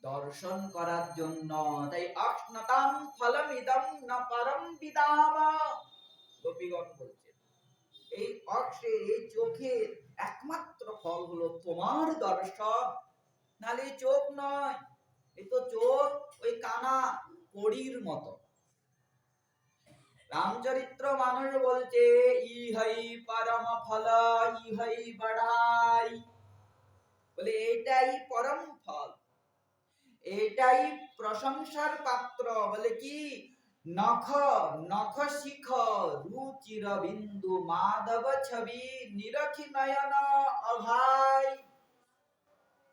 দর্শন করার জন্য। তাই অশ্নতাম ফলমিদম না পরম বিদাম, গোপীগণ বলছে এই অক্ষে, এই চোখের একমাত্র ফল হলো তোমার দর্শন, নালে চোখ নয়। এই তো চোখ ওই কানা কড়ির মতো। রামচরিত্র মানুষ বলছে ইহাই পরম ফল, ইহাই বড়াই, বলে এটাই পরম ফল, এটাই প্রশংসার পাত্র। বলে কি? নখ নখ শিখ রুচির বিন্দু মাধব ছবি নিরখি নয়ন অভাই।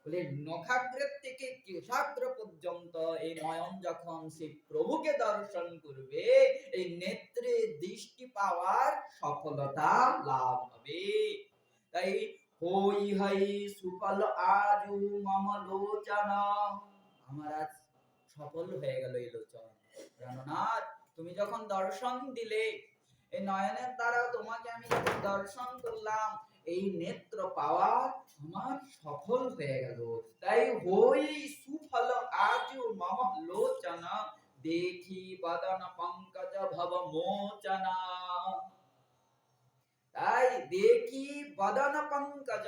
বলে নখাগ্রের থেকে কেশাগ্র পর্যন্ত এই নয়ন যখন সে প্রভুকে দর্শন করবে, এই নেত্রে দৃষ্টি পাওয়ার সফলতা লাভ হবে। তাই হই হই সুফল আজু মম লোচনা, আমার আজ সফল হয়ে গেল এই লোচন। প্রাণনাথ, তুমি যখন দর্শন দিলে, এই নয়নের দ্বারা তোমাকে আমি দর্শন করলাম, এই নেত্র পাওয়া আমার সফল হয়ে গেল। তাই হই সুফল আজু মম লোচনা, দেখি বদন পঙ্কজ ভব মোচনা। তাই দেখি বদন পঙ্কজ,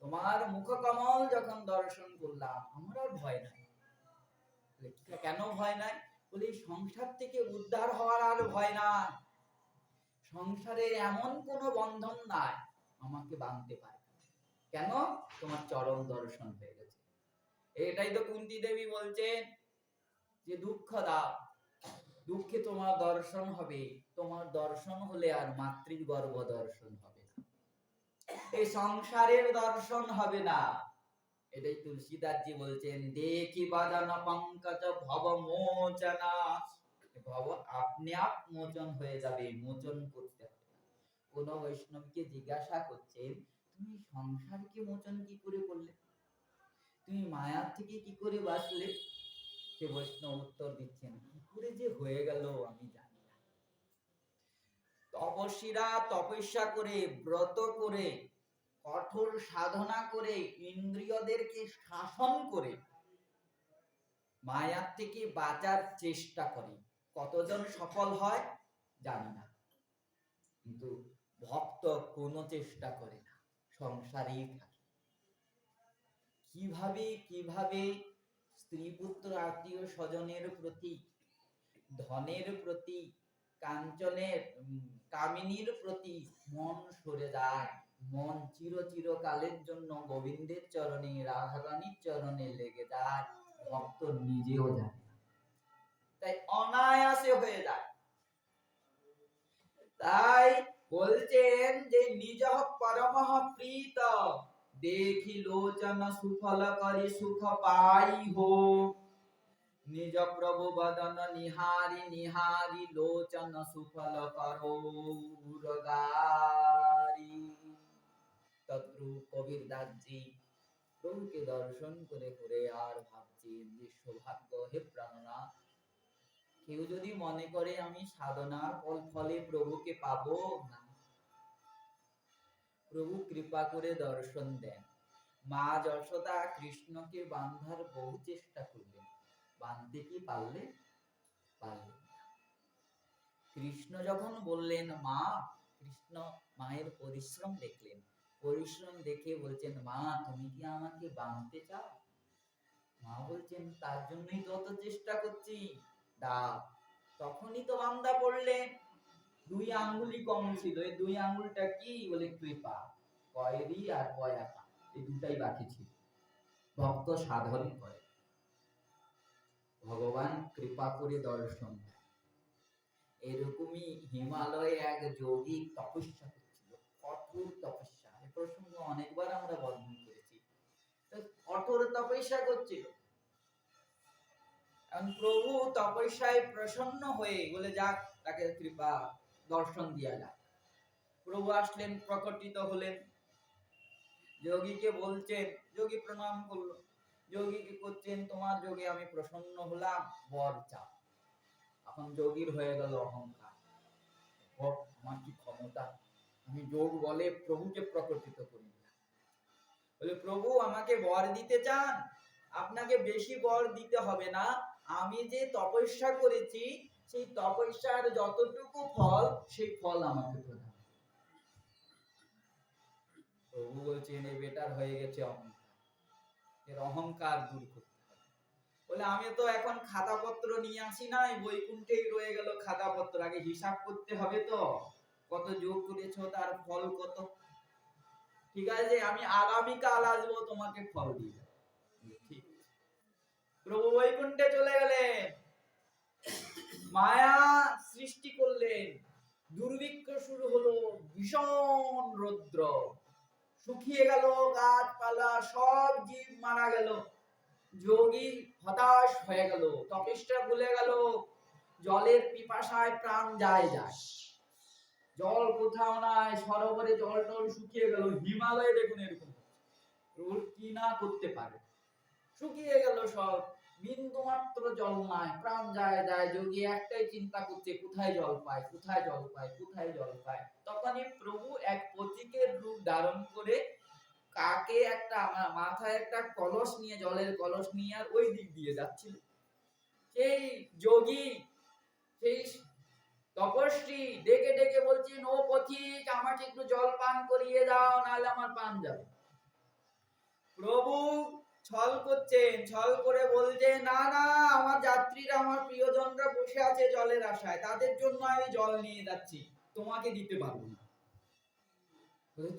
তোমার মুখ কমল যখন দর্শন করলাম, আমার আর ভয় নাই। কেন ভয় নাই? বলি সংসার থেকে উদ্ধার হওয়ার আর ভয় নাই, সংসারে এমন কোন বন্ধন নাই আমাকে বাঁধতে পারে। কেন? তোমার চরণ দর্শন হয়ে গেছে। এটাই তো কুন্তী দেবী বলছেন যে দুঃখ দাও, দুঃখে তোমার দর্শন হবে, তোমার দর্শন হলে আর মাতৃগর্ভ দর্শন হবে না, এই সংসারের দর্শন হবে না। এটাই তুলসীদাসজি বলছেন দেখি বাদান পঙ্কজ ভব মোচনা, ভব আপনি আপ মোচন হয়ে যাবে, মোচন করতে হবে। কোন বৈষ্ণবকে জিজ্ঞাসা করছেন তুমি সংসারকে মোচন কি করে করলে, তুমি মায়ার থেকে কি করে বাঁচলে? সে বৈষ্ণব উত্তর দিচ্ছেন কি করে যে হয়ে গেল আমি জানি না। তপস্বীরা তপস্যা করে, ব্রত করে, কঠোর সাধনা করে, ইন্দ্রিয়দেরকে শাসন করে মায়ার থেকে বাঁচার চেষ্টা করে, কতজন সফল হয় জানি না, কিন্তু ভক্ত কোনো চেষ্টা করে না, সংসারেই থাকে। কিভাবে কিভাবে স্ত্রী পুত্র আত্মীয় স্বজনের প্রতি, ধনের প্রতি, কাঞ্চনের কামিনীর প্রতি মন সরে যায়, মন চিরকালের জন্য গোবিন্দের চরণে, রাধারানীর চরণে লেগে যায়, ভক্ত নিজেও জানে না, তাই অনায়াসে হয়ে যায়। তাই বলছেন যে নিজ পরমঃ প্রীত দেখি লোচন সুফল করি সুখ পাই হো, নিজ প্রভু বদন নিহারি নিহারি লোচন সুফল করো উরগারি। তদ্রূপ কবির দাসজি প্রভুকে দর্শন করে করে আর ভাবছেন যে সৌভাগ্য, হে প্রাণনাথ, কেউ যদি মনে করে আমি সাধনার ফলে প্রভুকে পাবো না, প্রভু কৃপা করে দর্শন দেন। মা যশোদা কৃষ্ণকে বাঁধার বহু চেষ্টা করলেন, বাঁধতে কি পারলেন? পারলেন না। কৃষ্ণ যখন বললেন মা, কৃষ্ণ মায়ের পরিশ্রম দেখলেন, পরিশ্রম দেখে বলছেন মা তুমি কি আমাকে বাঁধতে চাও? মা বলছেন তার জন্যই তত চেষ্টা করছি, দাও। তখনই তো বান্দা পড়লেন, 2 আঙ্গুলি কম ছিল, এই 2 আঙ্গুলটা কি বলে কৃপা, কয়েরি আর পয়াকা, এই দুটাই বাকি ছিল। ভক্ত সাধন করে, ভগবান কৃপা করে দর্শন দেয়। এরকমই হিমালয়ে এক যোগী তপস্যা করছিল, কঠোর তপস্যা, এই প্রসঙ্গ অনেকবার আমরা বর্ণন করেছি। কঠোর তপস্যা করছিল, প্রভু তপস্যায় প্রসন্ন হয়ে বলে যাক তাকে কৃপা দর্শন দিয়া যাক। প্রভু আসলেন, প্রকটিত হলেন, যোগীকে বলছেন, যোগী প্রণাম করলো, যোগীকে করছেন তোমার যোগে আমি প্রসন্ন হলাম, বর চাও। এখন যোগীর হয়ে গেল অহংকার, আমার কি ক্ষমতা, আমি যোগ বলে প্রভুকে প্রকটিত করি না। বলে প্রভু আমাকে বর দিতে চান, আপনাকে বেশি বর দিতে হবে না, আমি যে তপস্যা করেছি সেই তপস্যার যতটুকু ফল সেই ফল আমাকে প্রদান। প্রভু বলছেন এই বেটার হয়ে গেছে অহংকার, এর অহংকার দূর করতে হবে। বলে আমি তো এখন খাতাপত্র নিয়ে আসি নাই, বৈকুণ্ঠেই রয়ে গেল খাতাপত্র, আগে হিসাব করতে হবে তো কত যোগ করেছো, তার ফল কত। ঠিক আছে আমি আগামীকাল আসবো তোমাকে ফল দিয়ে। ঠিক, প্রভু বৈকুণ্ঠে চলে গেলেন, মায়া সৃষ্টি করলেন, দুর্ভিক্ষ শুরু হলো, ভীষণ রৌদ্র, শুকিয়ে গেল গাছপালা, সব জীব মারা গেল। যোগী হতাশ হয়ে গেল, তপস্যা ভুলে গেল, জলের পিপাসায় প্রাণ যায় যায়, জল কোথাও নাই, সরোবরে জল টল শুকিয়ে গেল, হিমালয়ে দেখুন এরকম কি না করতে পারে, শুকিয়ে গেল সব, বিন্দু মাত্র জল নাই, প্রাণ যায় যায়। যোগী একটাই চিন্তা করছে কোথায় জল পায়, কোথায় জল পায়, কোথায় জল পায়। তখনই প্রভু এক পথিকের রূপ ধারণ করে কাকে একটা মাথায় একটা কলস নিয়ে, জলের কলস নিয়ে আর ওই দিক দিয়ে যাচ্ছিল। সেই যোগী, সেই তপস্বী ডেকে ডেকে বলছেন ও পথিক আমাকে একটু জল পান করিয়ে দাও, নাহলে আমার প্রাণ যাবে। প্রভু ছল করছেন, ছল করে বলছে না না, আমার যাত্রীরা, আমার প্রিয়জনরা বসে আছে জলের আশায়, তাদের জন্য আমি জল নিয়ে যাচ্ছি, তোমাকে দিতে পারবো না।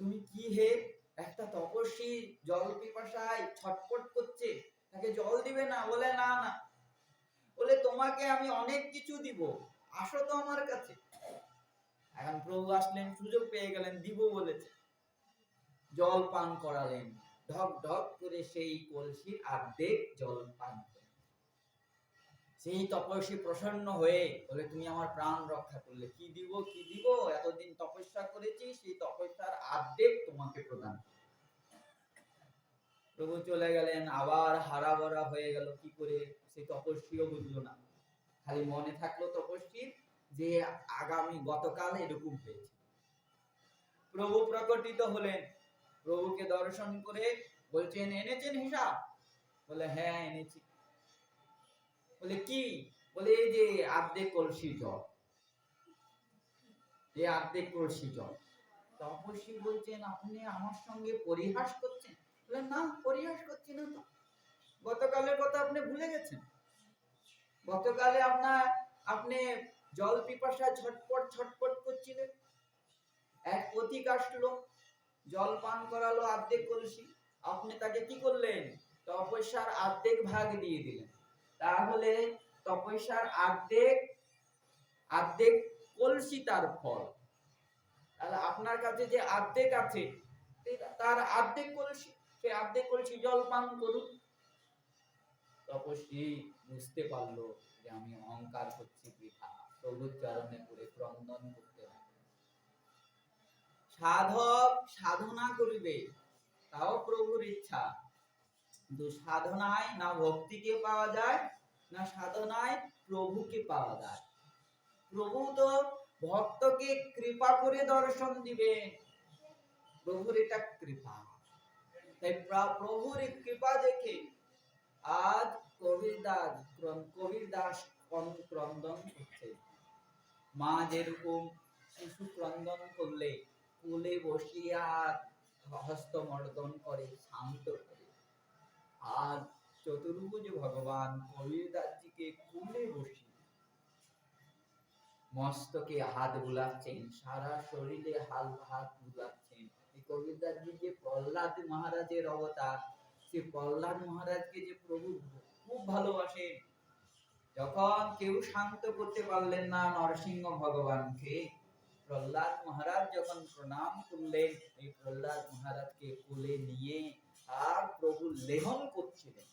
তুমি কি হে, একটা তপস্বী জল পিপাসায় ছটফট করছে, তাকে জল দিবে না? বলে না না, বলে তোমাকে আমি অনেক কিছু দিব, আসো তো আমার কাছে। এখন প্রভু আসলেন, সুযোগ পেয়ে গেলেন, দিব বলেছে, জল পান করালেন, ঢক ঢক করে সেই কলসির অর্ধেক জল পান করলেন। সেই তপস্বী প্রসন্ন হয়ে বলে, তুমি আমার প্রাণ রক্ষা করলে, কি দিব কি দিব, এতদিন তপস্যা করেছি, সেই তপস্যার অর্ধেক তোমাকে প্রদান। প্রভু চলে গেলেন, আবার হারা ভরা হয়ে গেল, কি করে সেই তপস্বীও বুঝলো না, খালি মনে থাকলো তপস্বীর যে আগামী গতকাল এরকম হয়েছে। প্রভু প্রকটিত হলেন, প্রভুকে দর্শন করে বলছেন, এনেছেন হিসাব? বলে হ্যাঁ এনেছি। বলে কি? বলে এই যে অর্ধেক কলসি জল, এই অর্ধেক কলসি জল। তপস্বী বলছেন, আপনি আমার সঙ্গে পরিহাস করছেন? বলে না, পরিহাস করছি না তো, গতকালের কথা আপনি ভুলে গেছেন? গতকালে আপনি জল পিপাসা ছটপট ছটপট করছিলেন, এক পথিক আসলো, জল পান করালো অর্ধেক কলসি, আপনি তাকে কি করলেন? তপস্যার অর্ধেক ভাগ দিয়ে দিলেন। তাহলে তপস্যার অর্ধেক অর্ধেক কলসি তার ফল, তাহলে আপনার কাছে যে অর্ধেক আছে তার অর্ধেক কলসি, সে অর্ধেক কলসি জল পান করুন। তপস্বী বুঝতে পারলো যে আমি অহংকার করছি বৃথা, প্রভুর চরণে পড়ে ক্রন্দন করতে লাগলো। সাধক সাধনা করিবে, তাও প্রভুর ইচ্ছা, কিন্তু সাধনায় না ভক্তিকে পাওয়া যায়, না সাধনায় প্রভুকে পাওয়া যায়। প্রভু তো ভক্তকে কৃপা করে দর্শন দিবেন, প্রভুর এটা কৃপা। তাই প্রভুর কৃপা দেখে আজ কবির দাস ক্রন্দন করছে। মা যেরকম শিশু ক্রন্দন করলে কোলে বসিয়া হস্তমর্দন করে, শান্ত করে, আর চতুর্ভুজ ভগবান কবির দাসজিকে কোলে বসিয়ে মস্তকে হাত বুলাচ্ছেন, সারা শরীরে হাত বুলাচ্ছেন। এই কবির দাসজি যে প্রহ্লাদ মহারাজের অবতার, সে প্রহ্লাদ মহারাজকে যে প্রভু খুব ভালোবাসেন। যখন কেউ শান্ত করতে পারলেন না নরসিংহ ভগবানকে, প্রহ্লাদ মহারাজ যখন প্রণাম করলেন, এই প্রহ্লাদ মহারাজকে কোলে নিয়ে আর প্রভু লেহন করছিলেন,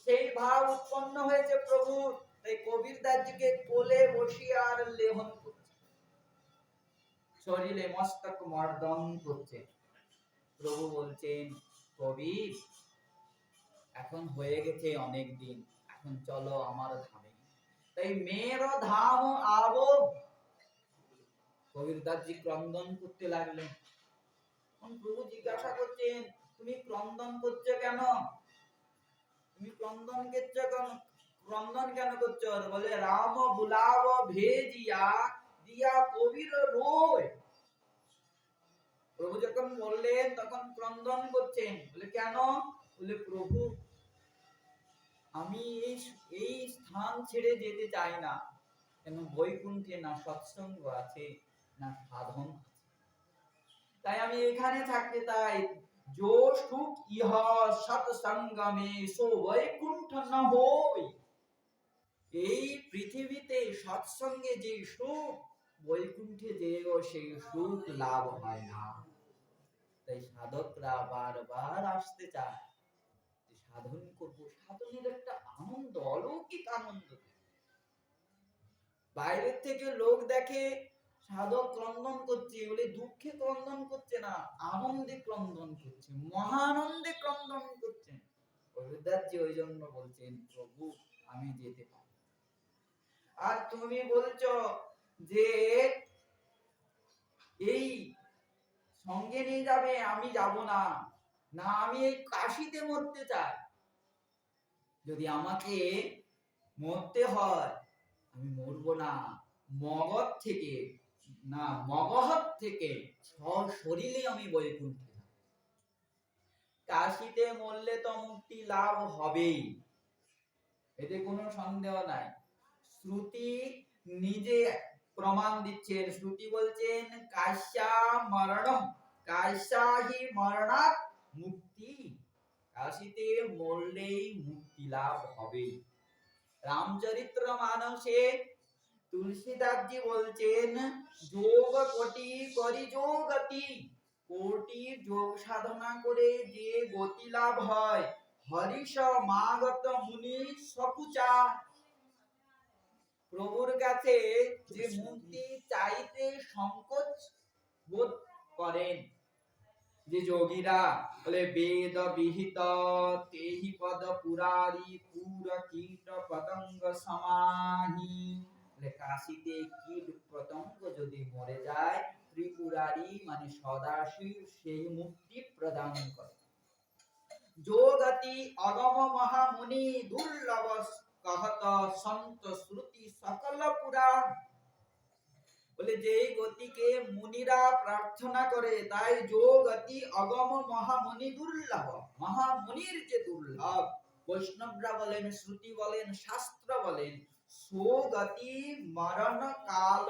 সেই ভাব উৎপন্ন হয়েছে প্রভু। তাই কবির দাসজিকে কোলে বসিয়ে আর লেহন করছে, শরীরে মস্তক মর্দন করছে। প্রভু বলছেন, কবির এখন হয়ে গেছে অনেক দিন, এখন চলো আমার ধামে। তাই মেয়ের ধাম আবো। কবির দাসজি ক্রন্দন করতে লাগলেন। প্রভু জিজ্ঞাসা করছেন, তুমি ক্রন্দন করছো কেন? তুমি ক্রন্দন করছো কেন? ক্রন্দন কেন করছো? বলে রাম বুলাব ভেজিয়া দিয়া কবির রোয়। প্রভু যখন বললেন তখন ক্রন্দন করছেন। বলে কেন? বলে প্রভু আমি এই স্থান ছেড়ে যেতে চাই না। কেন? বৈকুণ্ঠে না সৎসঙ্গ আছে, না সাধন আছে, তাই আমি এখানে থাকতে চাই। जो सुख इह सत्संग में सो वैकुंठ न होय। এই পৃথিবীতে সৎসঙ্গে যে সুখ, বৈকুণ্ঠে যেও সেই সুখ লাভ হয় না। তাই সাধকরা বারবার আসতে চায়, সাধন করব, সাধনের একটা আনন্দ, অলৌকিক আনন্দ। বাইরের থেকে লোক দেখে সাধক ক্রন্দন করছে বলে দুঃখে ক্রন্দন করছে না, আনন্দে ক্রন্দন করছে, মহানন্দে ক্রন্দন করছেন। হরিদাসজি ওই জন্য বলছেন, প্রভু আমি যেতে পারি। আর তুমি বলছো যে এই সঙ্গে নিয়ে যাবে, আমি যাব না, না আমি এই কাশিতে মরতে চাই। যদি আমাকে মরতে হয় আমি মরবো না, মগধ থেকে না মগহৎ থেকে শরীরে আমি বৈকুণ্ঠে। কাশিতে মরলে তো মুক্তি লাভ হবেই, এতে কোনো সন্দেহ নাই। শ্রুতি নিজে প্রমাণ দিচ্ছেন। শ্রুতি বলছেন কাশ্যা মরণম, কাশ্যা হি মরণাৎ মুক্তি, কাশীতে মরলেই মুক্তি লাভ হবে। রামচরিত্র মানসে তুলসীদাসজি বলছেন, যোগ কোটি করি যোগতি, কোটি যোগ সাধনা করে যে গতি লাভ হয়, হরিশ মাগত মুনি সকুচা। প্রভুর কাছে যে মুক্তি চাইতে সংকোচ বোধ করেন যে যোগীরা, বলে বেদ বিহিত তেহি পদ পুরারি পুর কীট পতঙ্গ সমাহি। কাশীতে কীট পতঙ্গ যদি মরে যায়, ত্রিপুরারি মানে সদাশিব সেই মুক্তি প্রদান করে। যোগতি অগম মহামুনি দুর্লভ कहत संत श्रुति सकल पुराण। বলে যেই গতিকে মুনিরা প্রার্থনা করে, তাই যোগতি অগম মহামুনি দুর্লভ, মহামুনির যে দুর্লভ, বৈষ্ণবরা বলেন, শ্রুতি বলেন, শাস্ত্র বলেন, সোগতি মরণ কাল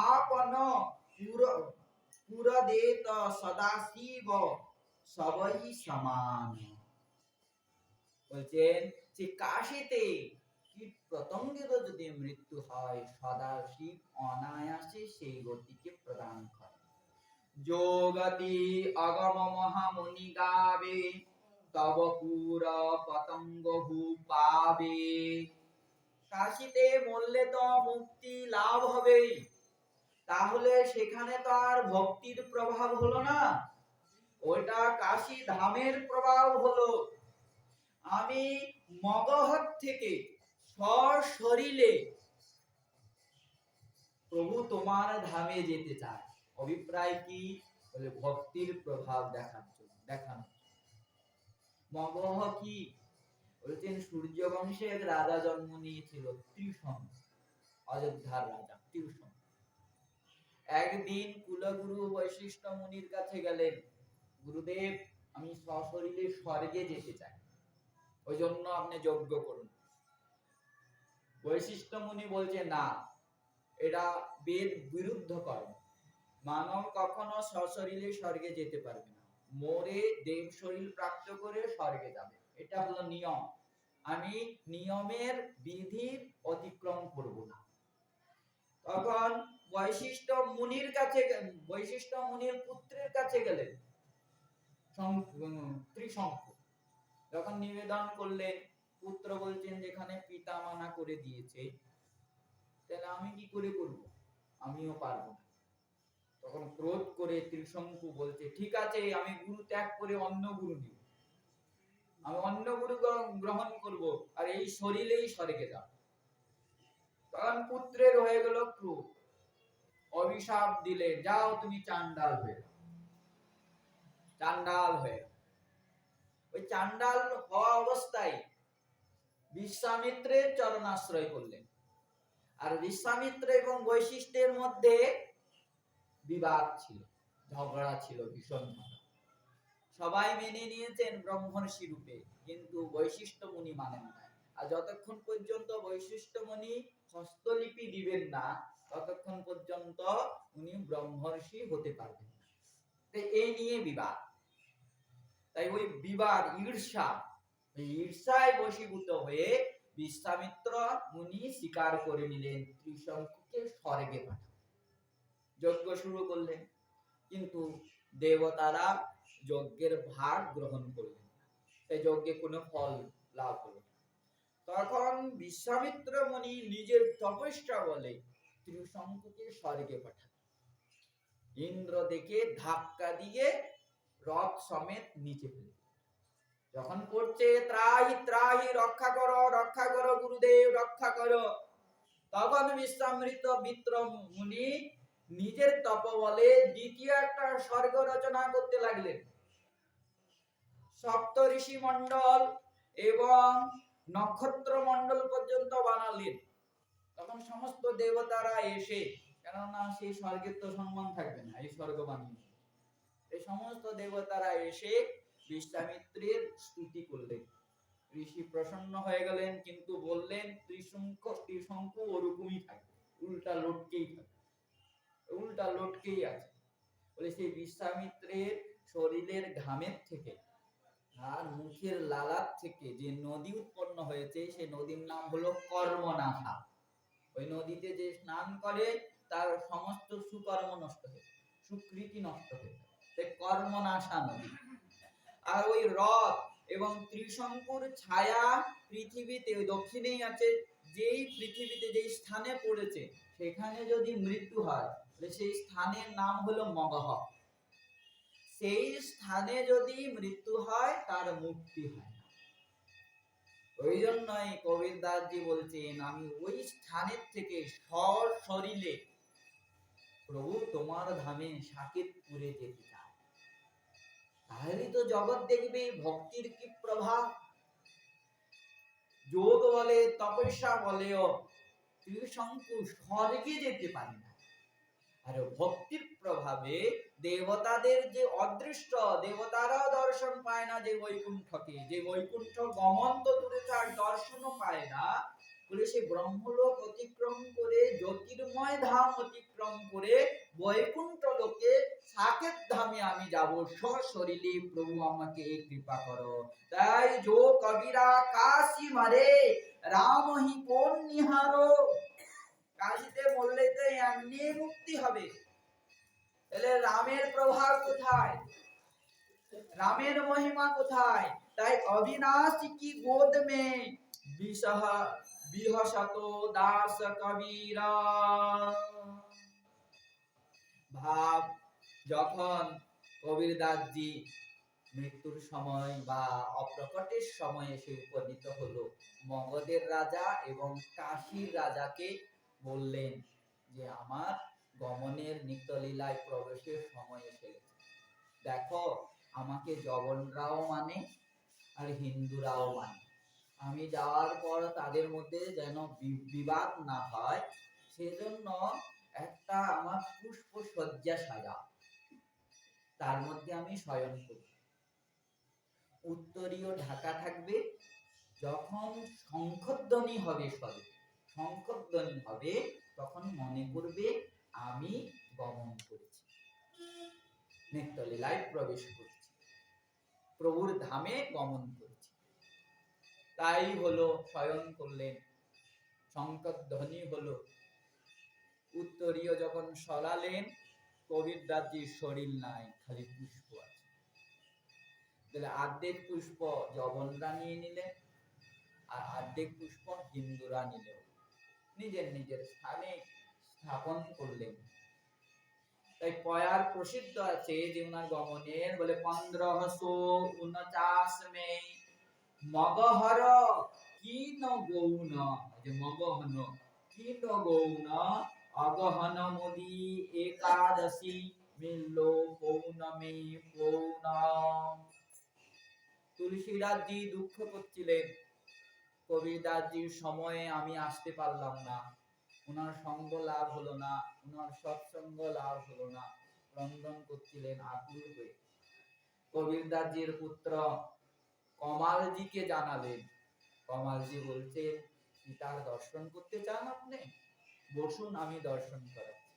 আপন পুরদেত সদাশিব সবই সমান। বলছেন যে কাশীতে কীট পতঙ্গেরও যদি মৃত্যু হয়, সদাশিব অনায়াসে সেই গতিকে প্রদান করে। যোগতি অগম মহামুনি গাবে, তব পুর পতঙ্গ হু পাবে। কাশীতে মরলে তো মুক্তি লাভ হবে, তাহলে সেখানে তো আর ভক্তির প্রভাব হলো না, ওইটা কাশী ধামের প্রভাব হলো। আমি মগহর থেকে সশরীরে প্রভু তোমার ধামে যেতে চাই। অভিপ্রায় কি? বলে ভক্তির প্রভাব দেখানো। মগহ কি? বলছেন সূর্য বংশে এক রাজা জন্ম নিয়েছিল, ত্রিশং, অযোধ্যার রাজা ত্রিশং। একদিন কুলগুরু বৈশিষ্ট্য মুনির কাছে গেলেন, গুরুদেব আমি সশরীরে স্বর্গে যেতে চাই, ওই জন্য আপনি যজ্ঞ করুন। বৈশিষ্ট্য মুনি বলছে, না, এটা বেদ বিরুদ্ধ কর্ম, মানব কখনো সশরীরে স্বর্গে যেতে পারবে না, মরে দেব শরীর প্রাপ্ত করে স্বর্গে যাবে, এটা হলো নিয়ম, আমি নিয়মের বিধির অতিক্রম করব না। তখন বৈশিষ্ট্য মুনির পুত্রের কাছে গেলেন ত্রিশঙ্ক, যখন নিবেদন করলেন, পুত্র বলছেন যেখানে পিতা মানা করে দিয়েছে, তাহলে আমি কি করে করব, আমিও পারবো না। তখন ক্রোধ করে ত্রিশঙ্কু বলছে, ঠিক আছে, আমি গুরু ত্যাগ করে অন্য গুরু নিব, আমি অন্য গুরু গ্রহণ করব, আর এই শরীরেই স্বর্গে যাব। তখন পুত্রের হয়ে গেল ক্রোধ, অভিশাপ দিলেন, যাও তুমি চান্ডাল হয়ে। ওই চান্ডাল হওয়া অবস্থায় বিশ্বামিত্রের চরণাশ্রয় করলেন। আর বিশ্বামিত্র এবং বৈশিষ্ট্যের মধ্যে বিবাদ ছিল, ঝগড়া ছিল, ভীষণ ঝগড়া। সবাই মেনে নিয়েছেন ব্রহ্মর্ষি রূপে, কিন্তু বৈশিষ্ট্য মুনি মানেন না। আর যতক্ষণ পর্যন্ত বৈশিষ্ট্য মুনি হস্তলিপি দিবেন না, ততক্ষণ পর্যন্ত উনি ব্রহ্মর্ষি হতে পারবেন না। এই নিয়ে বিবাদ। তাই ওই বিবাদ, ঈর্ষায় বশীভূত হয়ে বিশ্বামিত্র মুনি স্বীকার করে নিলেন ত্রিশঙ্কুকে স্বর্গে পাঠান, যজ্ঞ শুরু করলেন। কিন্তু দেবতারা যজ্ঞের ভাগ গ্রহণ করলেন, তাই যজ্ঞে কোনো ফল লাভ হলো না। তখন বিশ্বামিত্র মুনি নিজের তপস্যা বলে ত্রিশঙ্কুকে স্বর্গে পাঠান। ইন্দ্র দেখে ধাক্কা দিয়ে রথ সমেত নিচে ফেলে, যখন পড়ছে ত্রাহি ত্রাহি, রক্ষা করো গুরুদেব, রক্ষা করো, তখন বিশ্বামিত্র মিত্র মুনি নিজের তপবলে দ্বিতীয় একটা স্বর্গ রচনা করতে লাগলেন। সপ্ত ঋষি মন্ডল এবং নক্ষত্র মন্ডল পর্যন্ত বানালেন। তখন সমস্ত দেবতারা এসে, কেননা সেই স্বর্গের তো সম্মান থাকবে না, এই স্বর্গ বানিয়ে, এই সমস্ত দেবতারা এসে বিশ্বামিত্রের স্তুতি করলেন। ঋষি প্রসন্ন হয়ে গেলেন, কিন্তু বললেন ত্রিশঙ্কু ওরকমই থাকবে, উল্টা লটকেই আছে। বলে সেই বিশ্বামিত্রের শরীরের ঘামের থেকে আর মুখের লালার থেকে যে নদী উৎপন্ন হয়েছে সেই নদীর নাম হলো কর্মনাশা। ওই নদীতে যে স্নান করে তার সমস্ত সুকর্ম নষ্ট হয়ে যায়, সুকৃতি নষ্ট হয়ে যায়, সেই কর্মনাশা নদী। আর ওই রথ এবং ত্রিশঙ্কুর ছায়া পৃথিবীতে ওই দক্ষিণেই আছে, যেই পৃথিবীতে যেই স্থানে পড়েছে সেখানে যদি মৃত্যু হয় তাহলে সেই স্থানের নাম হলো মগহ। সেই স্থানে যদি মৃত্যু হয় তার মুক্তি হয় না। ওই জন্যই কবির দাসজি বলছেন, আমি ওই স্থানের থেকে সশরীরে প্রভু তোমার ধামে সাকেতপুরে যেতে চাই। তাহলে তো জগৎ দেখবে ভক্তির কি প্রভাব। যোগ বলে তপস্যা বলেও ত্রিশঙ্কু স্বর্গে যেতে পারে না। আর ভক্তির প্রভাবে দেবতাদের যে অদৃষ্ট, দেবতারাও দর্শন পায় না যে বৈকুণ্ঠকে, যে বৈকুণ্ঠ গমন তো দূরে থাক, দর্শনও পায় না। বলে সে ব্রহ্মলোক অতিক্রম করে, জ্যোতির্ময় ধাম অতিক্রম করে বৈকুণ্ঠ লোকে সাকেত ধামে আমি যাব সশরীরে, প্রভু আমাকে কৃপা করো। তাই যো কবিরা কাশী মারে রাম হি কোন নিহারো। কাশীতে বললে তো এমনি মুক্তি হবে, তাহলে রামের প্রভাব কোথায়, রামের মহিমা কোথায়? তাই অবিনাশী কি গোদ মে বিহসত দাস কবীরা। ভাব, যখন কবির দাসজি মৃত্যুর সময় বা অপ্রকটের সময় এসে উপনীত হলো, মগধের রাজা এবং কাশীর রাজাকে বললেন যে আমার গমনের নিত্যলীলায় প্রবেশের সময় এসে গেছে। দেখো, আমাকে জবনরাও মানে আর হিন্দুরাও মানে, আমি যাওয়ার পর তাদের মধ্যে যেন বিবাদ না হয়, সেজন্য একটা আমার পুষ্প শয্যা সাজা, তার মধ্যে আমি শয়ন করি। উত্তরীয় ঢাকা থাকবে, যখন শঙ্খধ্বনি হবে, সবে শঙ্খধ্বনি হবে তখন মনে করবে আমি গমন করেছি, নিত্যলীলায় প্রবেশ করেছি, প্রভুর ধামে গমন করেছি। তাই হলো, শয়ন করলেন, শঙ্খধ্বনি হলো। উত্তরীয় যখন সরালেন, কবির দাসজির শরীর নাই, খালি পুষ্প আছে। তাহলে অর্ধেক পুষ্প যবনরা নিয়ে নিলেন আর অর্ধেক পুষ্প হিন্দুরা নিলেন, নিজের নিজের স্থানে স্থাপন করলেন। তাই পয়ার প্রসিদ্ধ আছে যে উনার গমনের, বলে 1549 মে মগহর কিন গৌন, যে মগহন কিন গৌন অগহন মোদি একাদশী মিললো পৌর্ণমী পৌর্ণম। তুলসীদাসজি দুঃখ করছিলেন, কবিদাসজির সময়ে আমি আসতে পারলাম না, উনার সঙ্গ লাভ হলো না, উনার সৎসঙ্গ লাভ হলো না, ক্রন্দন করছিলেন আকুল হয়ে। কবিরদাসজির পুত্র কমালজিকে জানালেন। কমালজি বলছে, পিতার দর্শন করতে চান আপনি? বসুন, আমি দর্শন করাচ্ছি।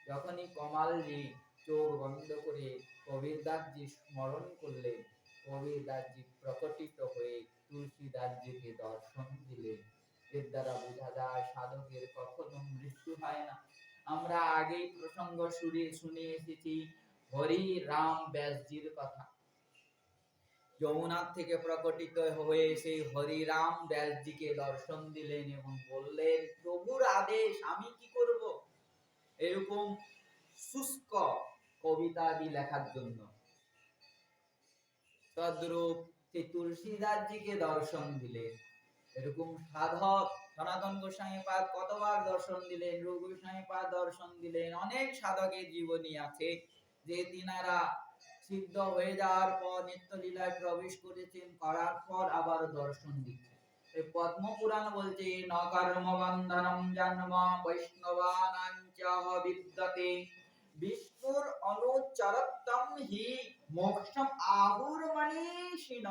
যখনই কমালজি চোখ বন্ধ করে কবিরদাসজি স্মরণ করলেন, কবিরদাসজি প্রকটিত হয়ে তুলসীদাসজিকে দর্শন দিলেন। এর দ্বারা বোঝা যায় সাধকের কখনো মৃত্যু হয় না। আমরা আগেই প্রসঙ্গ শুনে এসেছি হরি রাম ব্যাসজির কথা। যমুনা থেকে প্রকটিত হয়ে সেই হরি রাম ব্যাসজিকে দর্শন দিলেন এবং বললেন, প্রভুর আদেশ, আমি কি করব এরকম শুষ্ক কবিতাদি লেখার জন্য। তদ্রূপ সেই তুলসীদাসজিকে দর্শন দিলেন। এরকম সাধক সনাতন গোস্বামী পাদ কতবার দর্শন দিলেন, রূপ গোস্বামী পাদ দর্শন দিলেন। অনেক সাধকের জীবনী আছে যে তিনারা সিদ্ধ হয়ে যাওয়ার পর নিত্যলীলায় প্রবেশ করেছেন, করার পর আবার দর্শন দিচ্ছেন। এই পদ্ম পুরাণ বলছে, ন কর্ম বন্ধনম জন্ম বৈষ্ণবানাঞ্চ বিদ্যতে বিষ্ণুর অনুচরত্বম হি মোক্ষম আহুর মনীষিণঃ।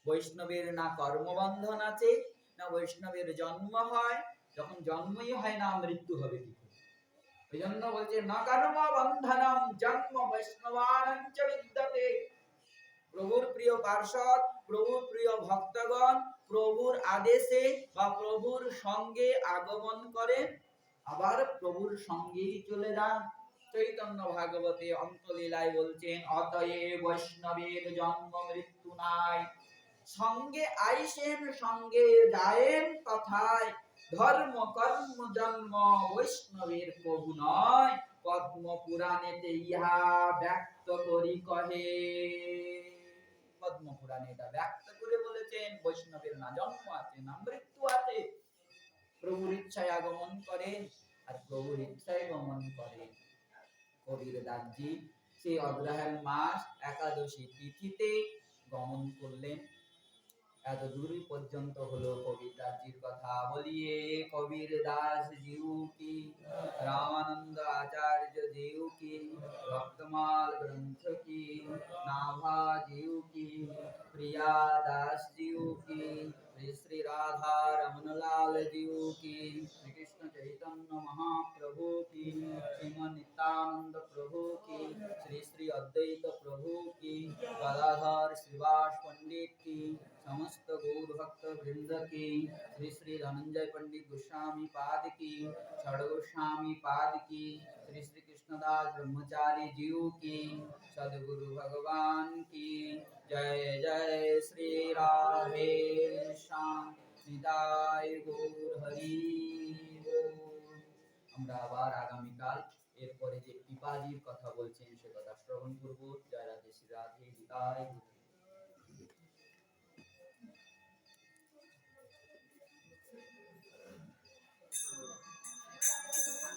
বৈষ্ণবের না কর্মবন্ধন আছে, না বৈষ্ণবের জন্ম হয়, যখন জন্মই হয় না মৃত্যু হবে কি করে? এই জন্য বলছে, না কর্ম বন্ধনম জন্ম বৈষ্ণবানাঞ্চ বিদ্যতে। প্রভুর প্রিয় পার্ষদ, প্রভুর প্রিয় ভক্তগণ প্রভুর আদেশে বা প্রভুর সঙ্গে আগমন করে, আবার প্রভুর সঙ্গেই চলে যান। চৈতন্য ভাগবতে অন্তলীলায় বলছেন, অতএব বৈষ্ণবের জন্ম মৃত্যু নাই, সঙ্গে আইসেন সঙ্গে যায়েন কথায়, ধর্ম কর্ম জন্ম বৈষ্ণবের প্রভু নয়, পদ্ম পুরাণেতে ইহা ব্যক্ত করি কহে। পদ্ম পুরাণে এটা ব্যক্ত করে বলেছেন, বৈষ্ণবের না জন্ম আছে না মৃত্যু আছে, প্রভুর ইচ্ছায় আগমন করেন আর প্রভুর ইচ্ছায় গমন করেন। কবির দাসজি সেই অগ্রহায়ণ মাস একাদশী তিথিতে গমন করলেন। এত দূর পর্যন্ত হলো কবির দাসজির কথা। বলিয়ে কবির দাস জিউ কি, রামানন্দ আচার্য জিউ কি, রক্তমাল গ্রন্থ কি, নাভা জিউ কি, প্রিয়া দাস জিউ কি, শ্রী শ্রী রাধা রমনলাল জিউ কি, শ্রী কৃষ্ণ চৈতন্য মহাপ্রভু কি, শ্রীমন নিত্যানন্দ প্রভু কি, শ্রী শ্রী অদ্বৈত প্রভু কি, গদাধর শ্রীবাস पंडित की, समस्त गौर भक्त वृंद की, श्री श्री धनंजय पंडित गोस्वामी पाद की, छड़ गोस्वामी पाद की, श्री श्री कृष्णदास ब्रह्मचारी जीव की, सदगुरु भगवान की जय। जय श्री राधे श्याम निताय गौर हरि बोल। আমরা আবার আগামীকাল এরপরে যে পিপাজির কথা বলছেন সে কথা শ্রবণ করব। জয় রাধে শ্রী রাধে নিতাই।